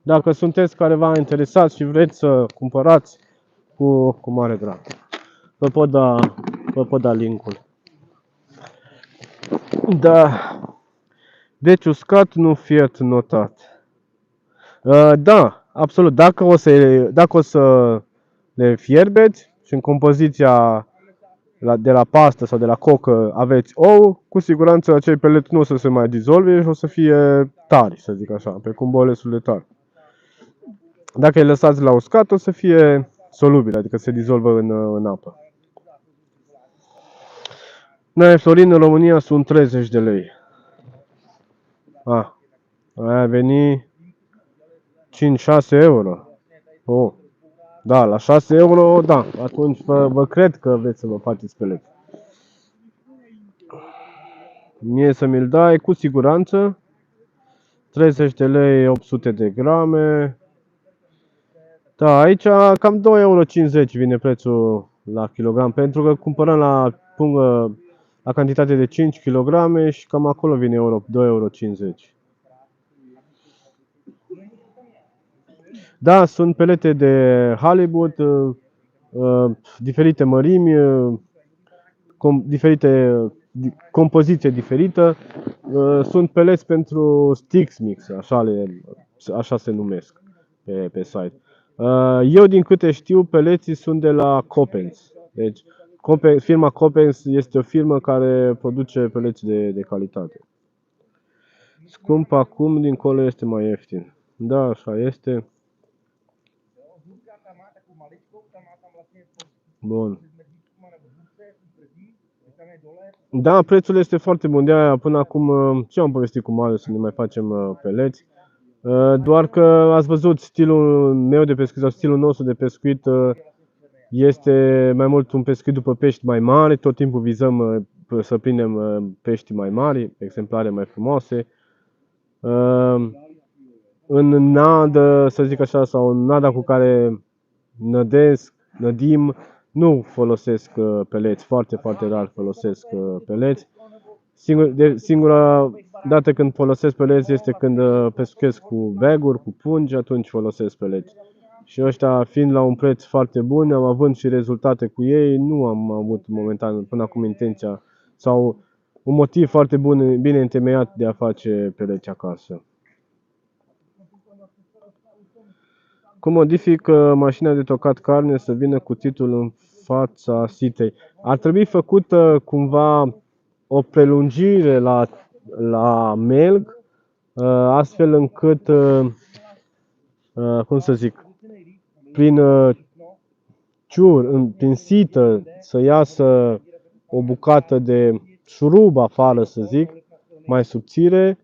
Dacă sunteți careva interesați și vreți să cumpărați, cu mare drag, vă pot da linkul. Da. Deci uscat, nu fiert notat. Da, absolut. Dacă o să le fierbeți și în compoziția de la pastă sau de la cocă aveți ou, cu siguranță acei peleți nu o să se mai dizolve și o să fie tari, să zic așa, pe cum bolesul de tari. Dacă îi lăsați la uscat, o să fie solubil, adică se dizolvă în apă. Naie florin în România sunt 30 de lei. Aia veni 5-6 euro. Oh. Da, la 6 euro, da, atunci vă cred că vreți să vă faceți peleți. Mie să mi-l dai, cu siguranță. 30 de lei, 800 de grame. Da, aici cam 2,50 € vine prețul la kilogram, pentru că cumpărăm la cantitate de 5 kg și cam acolo vine 2,50 €. Da, sunt pelete de Hollywood, diferite mărimi, compoziție diferită. Sunt peleți pentru sticks mix, așa se numesc pe site. Eu, din câte știu, peleții sunt de la Coppens. Deci, firma Coppens este o firmă care produce peleți de calitate. Scump acum, dincolo este mai ieftin. Da, așa este. Bun. Da, prețul este foarte bun. De aia, până acum, ce am povestit cu Marius să ne mai facem peleți. Doar că ați văzut stilul meu de pescuit sau stilul nostru de pescuit este mai mult un pescuit după pești mai mari. Tot timpul vizăm să prindem pești mai mari, exemplare mai frumoase. În nadă, să zic așa, sau în nada cu care nădim, nu folosesc peleți, foarte, foarte rar folosesc peleți. Singura dată când folosesc peleți este când pescuiesc cu bag-uri, cu pungi, atunci folosesc peleți. Și ăștia, fiind la un preț foarte bun, am avut și rezultate cu ei, nu am avut momentan până acum intenția sau un motiv foarte bun, bine întemeiat de a face peleți acasă. Cum modific mașina de tocat carne să vină cuțitul în fața sitei? Ar trebui făcută cumva o prelungire la melg, astfel încât, cum să zic, prin prin sită să iasă o bucată de șurub afară, să zic, mai subțire,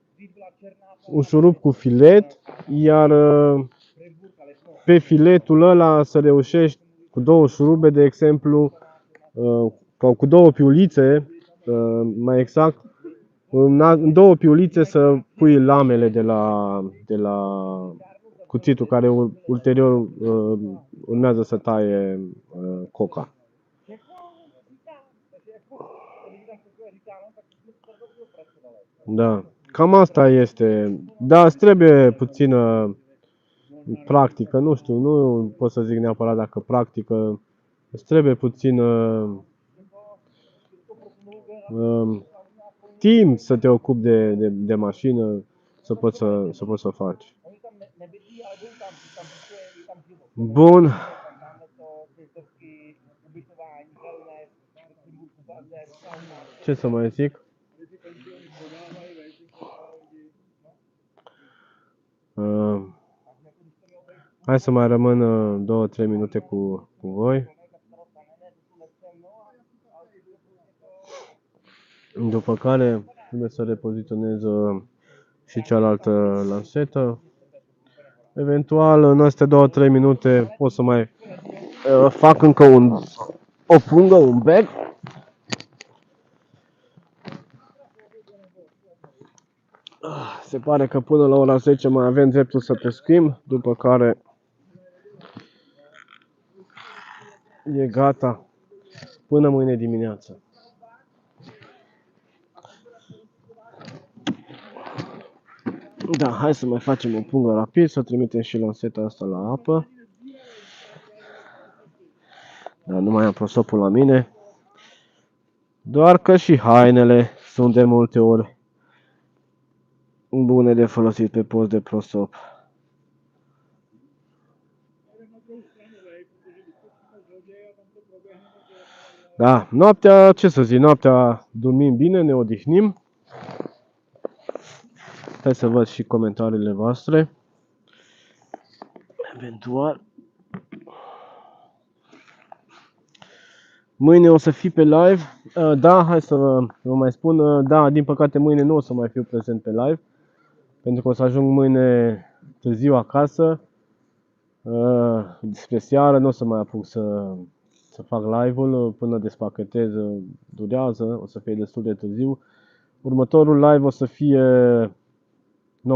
un șurub cu filet, iar pe filetul ăla să reușești cu două șurube, de exemplu, sau cu două piulițe, mai exact, în două piulițe să pui lamele de la cuțitul care ulterior urmează să taie coca. Da, cam asta este. Da, îți trebuie puțină practică, nu știu, nu pot să zic neapărat dacă practică, îți trebuie puțin timp să te ocupi de mașină, să poți să faci. Bun. Ce să mai zic? Hai să mai rămân 2-3 minute cu voi. După care trebuie să repoziționez și cealaltă lansetă. Eventual, în astea 2-3 minute pot să mai fac încă o pungă, un bag. Se pare că până la ora 10 mai avem dreptul să pescuim, după care e gata până mâine dimineață. Da, hai să mai facem o pungă rapid, să trimitem și lanseta asta la apă. Dar nu mai am prosopul la mine. Doar că și hainele sunt de multe ori bune de folosit pe post de prosop. Da, noaptea, ce să zic, noaptea dormim bine, ne odihnim. Hai să văd și comentariile voastre. Eventual. Mâine o să fii pe live. Da, hai să vă mai spun. Da, din păcate mâine nu o să mai fiu prezent pe live. Pentru că o să ajung mâine târziu acasă. Spre seară nu o să mai apuc să fac live-ul. Până despachetez durează. O să fie destul de târziu. Următorul live o să fie 99%,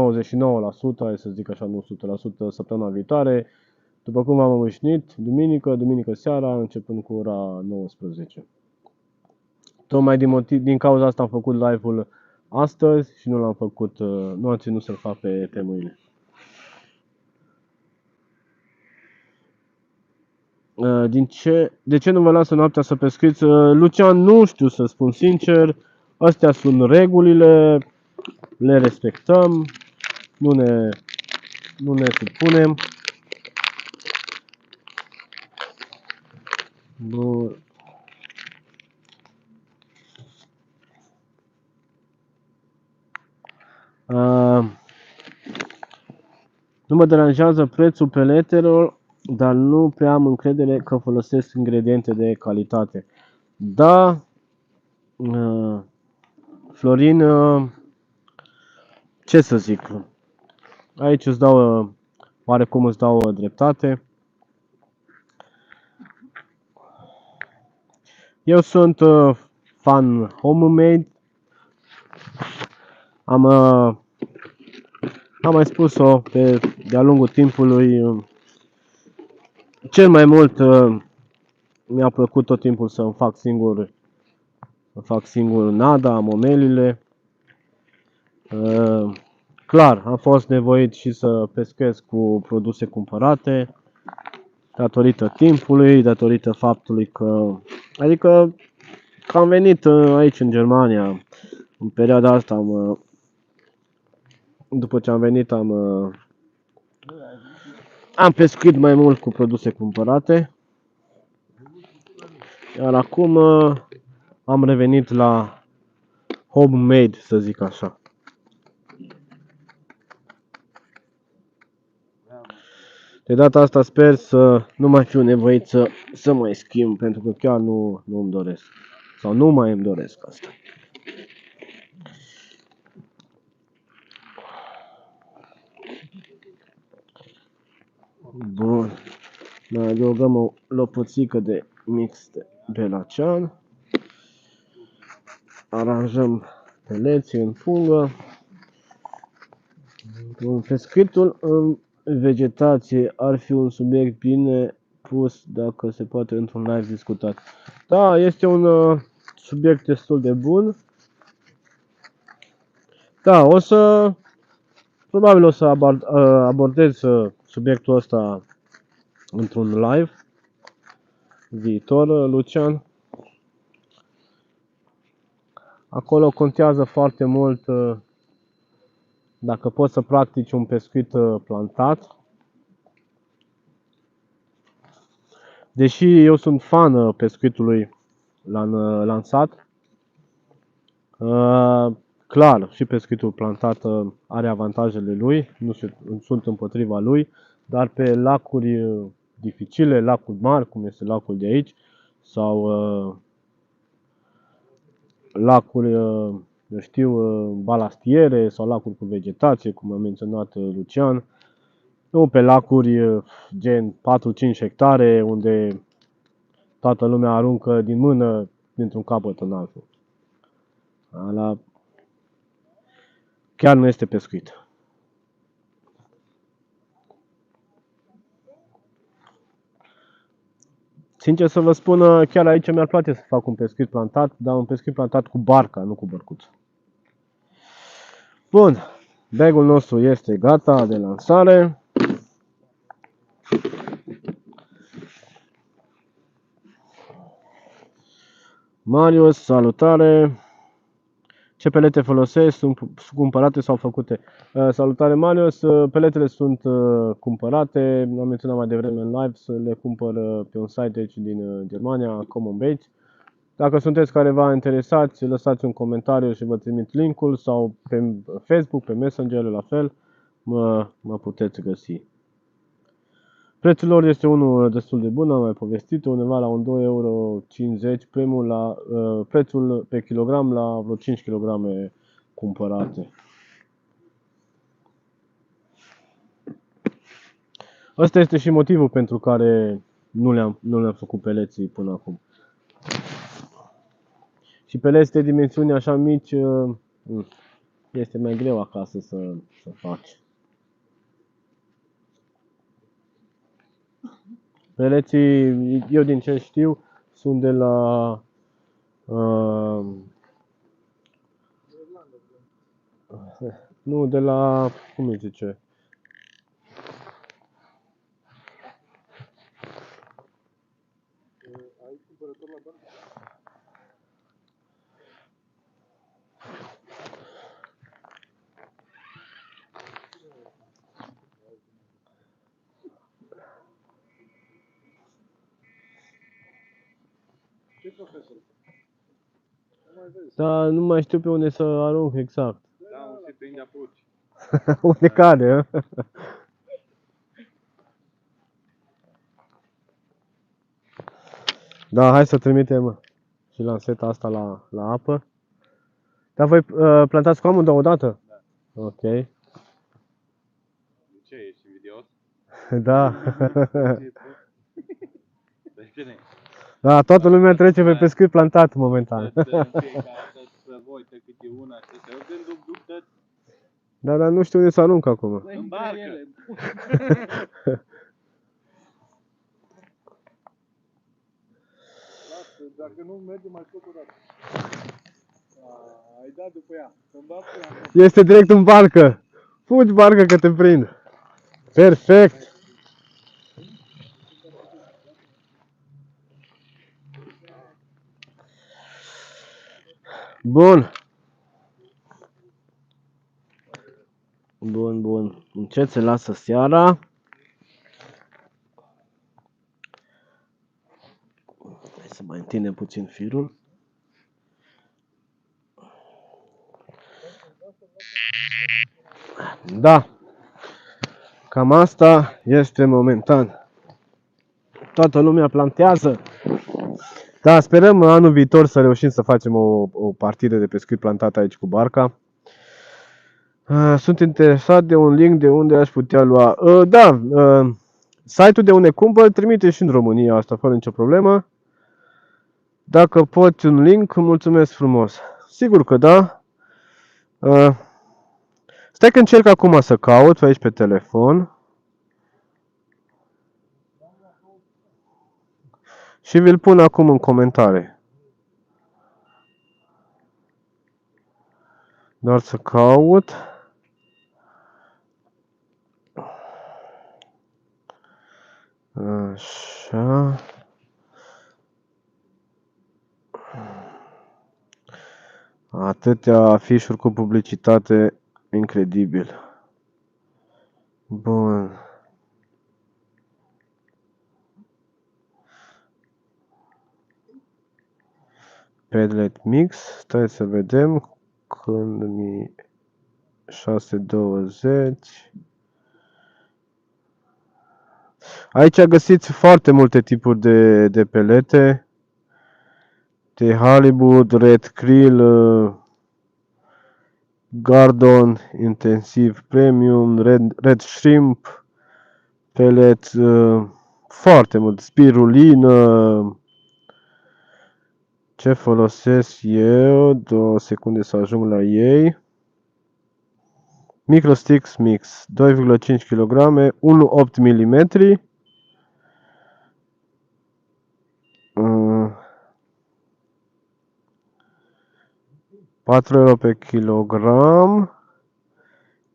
hai să zic așa, nu 100%, săptămâna viitoare. După cum am obișnuit, duminică seara, începând cu ora 19. Tocmai din cauza asta am făcut live-ul astăzi și nu l-am făcut, nu am ținut să-l fac pe mâine. De ce nu vă lasă noaptea să pescuiți? Lucian, nu știu să spun sincer. Astea sunt regulile, le respectăm, nu ne supunem. Bun. Nu mă deranjează prețul peletelor, dar nu prea am încredere că folosesc ingrediente de calitate. Da, Florin, ce să zic? Aici îți dau, oarecum îți dau dreptate. Eu sunt fan homemade. Am mai spus-o de-a lungul timpului. Cel mai mult mi-a plăcut tot timpul să fac singur nada, momelile. Clar, am fost nevoit și să pescuiesc cu produse cumpărate, datorită timpului, datorită faptului că, adică că am venit aici în Germania, în perioada asta, după ce am venit am pescuit mai mult cu produse cumpărate, iar acum am revenit la homemade, să zic așa. De data asta sper să nu mai fiu nevoit să mai schimb, pentru că chiar nu îmi doresc. Sau nu mai îmi doresc asta. Bun. Mai adăugăm o lopoțică de mix de belacean. Aranjăm peleții în pungă. Pescuitul în vegetație ar fi un subiect bine pus, dacă se poate, într-un live discutat. Da, este un subiect destul de bun. Da, probabil o să abordez subiectul ăsta într-un live viitor, Lucian. Acolo contează foarte mult dacă poți să practici un pescuit plantat. Deși eu sunt fan pescuitului lansat, clar, și pescuitul plantat are avantajele lui, nu sunt împotriva lui, dar pe lacuri dificile, lacuri mari, cum este lacul de aici, sau lacuri, eu știu, balastiere sau lacuri cu vegetație, cum a menționat Lucian, nu pe lacuri gen 4-5 hectare, unde toată lumea aruncă din mână dintr-un capăt în altul. Ala chiar nu este pescuit. Sincer să vă spun, chiar aici mi-ar place să fac un pescuit plantat, dar un pescuit plantat cu barca, nu cu bărcuță. Bun, bagul nostru este gata de lansare. Marius, salutare! Ce pelete folosesc? Sunt cumpărate sau făcute? Salutare Marius, peletele sunt cumpărate, am menționat mai devreme în live, să le cumpăr pe un site aici din Germania, Common Baits. Dacă sunteți careva interesați, lăsați un comentariu și vă trimit linkul sau pe Facebook, pe Messenger, la fel, mă puteți găsi. Prețul lor este unul destul de bun, am mai povestit, undeva la un 2,50 €, prețul pe kilogram la vreo 5 kg cumpărate. Asta este și motivul pentru care nu le-am făcut peleții până acum. Și peleți de dimensiuni așa mici, este mai greu acasă să faci. Peleții, eu din ce știu, sunt de la nu, de la, cum îi zice? ce profesor? Nu mai vezi. Dar nu mai știu pe unde să arunc exact. Da, un se prinde apuci. Unde cade, hă? Da, hai să trimitem și lanseta asta la apă. Dar voi plantați cu amândouă odată? Da. Ok. De ce, ești invidios? Da. De ce ne? Da, toată lumea trece pe pescuit plantat momentan. Să voi câte una, să se gândul duc Da, dar nu știu unde să arunc acum. în barcă. Lasă, dacă nu merge, mai scot o dată. Ai dat după ea. Când dat pe ea. Este direct în barcă. Fugi barcă că te prind. Perfect. Bun. Bun. Încet se lasă seara. Hai să mai întindem puțin firul. Da. Cam asta este momentan. Toată lumea plantează. Da, sperăm anul viitor să reușim să facem o partidă de pescuit plantat aici cu barca. Sunt interesat de un link de unde aș putea lua. Da, site-ul de unde cumpăr trimite și în România, asta fără nicio problemă. Dacă poți un link, mulțumesc frumos. Sigur că da. Stai că încerc acum să caut aici pe telefon. Și vi-l pun acum în comentarii. Doar să caut. Așa. Atâtea afișuri cu publicitate, incredibil. Bun. Padlet Mix, stai să vedem când mi 620. Aici găsiți foarte multe tipuri de pelete. De halibut, red krill, Gardon, intensiv premium, red shrimp, pellet, foarte mult, spirulină. Ce folosesc eu? 2 secunde să ajung la ei. Microsticks Mix, 2,5 kg, 1,8 mm. 4 euro pe kilogram.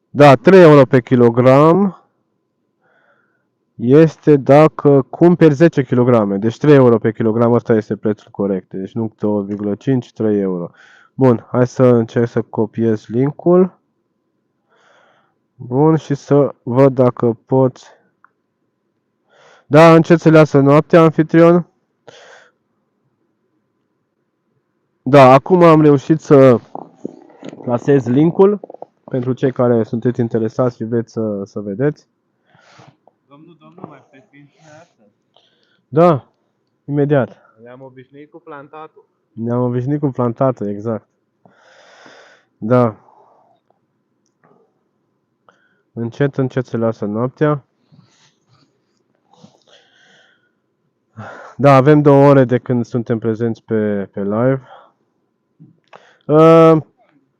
Da, 3 euro pe kilogram. Este dacă cumperi 10 kg. Deci 3 euro pe kilogram, ăsta este prețul corect. Deci nu 2,5, 3 euro. Bun, hai să încerc să copiez linkul. Bun, și să văd dacă poți. Da, încet să lasă noaptea, anfitrion. Da, acum am reușit să plasez linkul pentru cei care sunteți interesați și vreți să vedeți. Domnul, mai pescuim și noi astăzi. Da, imediat. Ne-am obișnuit cu plantatul. Ne-am obișnuit cu plantatul, exact. Da. Încet se lasă noaptea. Da, avem 2 ore de când suntem prezenți pe live.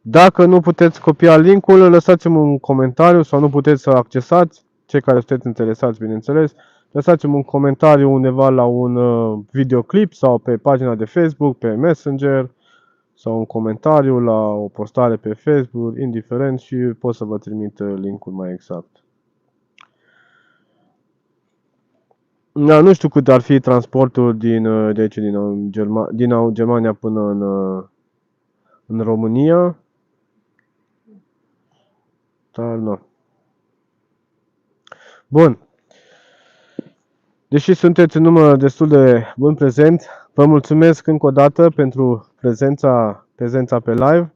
Dacă nu puteți copia linkul, lăsați-mi un comentariu sau nu puteți să accesați, cei care sunteți interesați, bineînțeles, lăsați-mi un comentariu undeva la un videoclip sau pe pagina de Facebook, pe Messenger sau un comentariu la o postare pe Facebook, indiferent, și pot să vă trimit linkul mai exact. Da, nu știu cât ar fi transportul de aici, din Germania până în România. Dar nu. Bun. Deși sunteți în număr destul de bun prezent, Vă mulțumesc încă o dată pentru prezența pe live.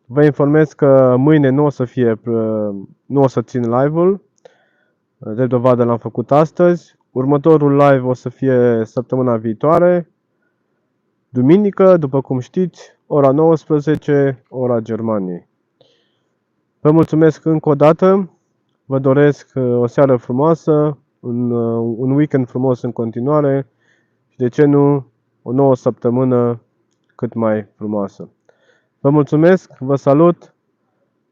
Vă informez că mâine nu o să țin live-ul. De dovadă l-am făcut astăzi. Următorul live o să fie săptămâna viitoare, duminică, după cum știți, ora 19, ora Germaniei. Vă mulțumesc încă o dată. Vă doresc o seară frumoasă, un weekend frumos în continuare și, de ce nu, o nouă săptămână cât mai frumoasă. Vă mulțumesc, vă salut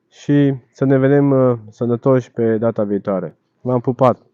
și să ne vedem sănătoși pe data viitoare. V-am pupat!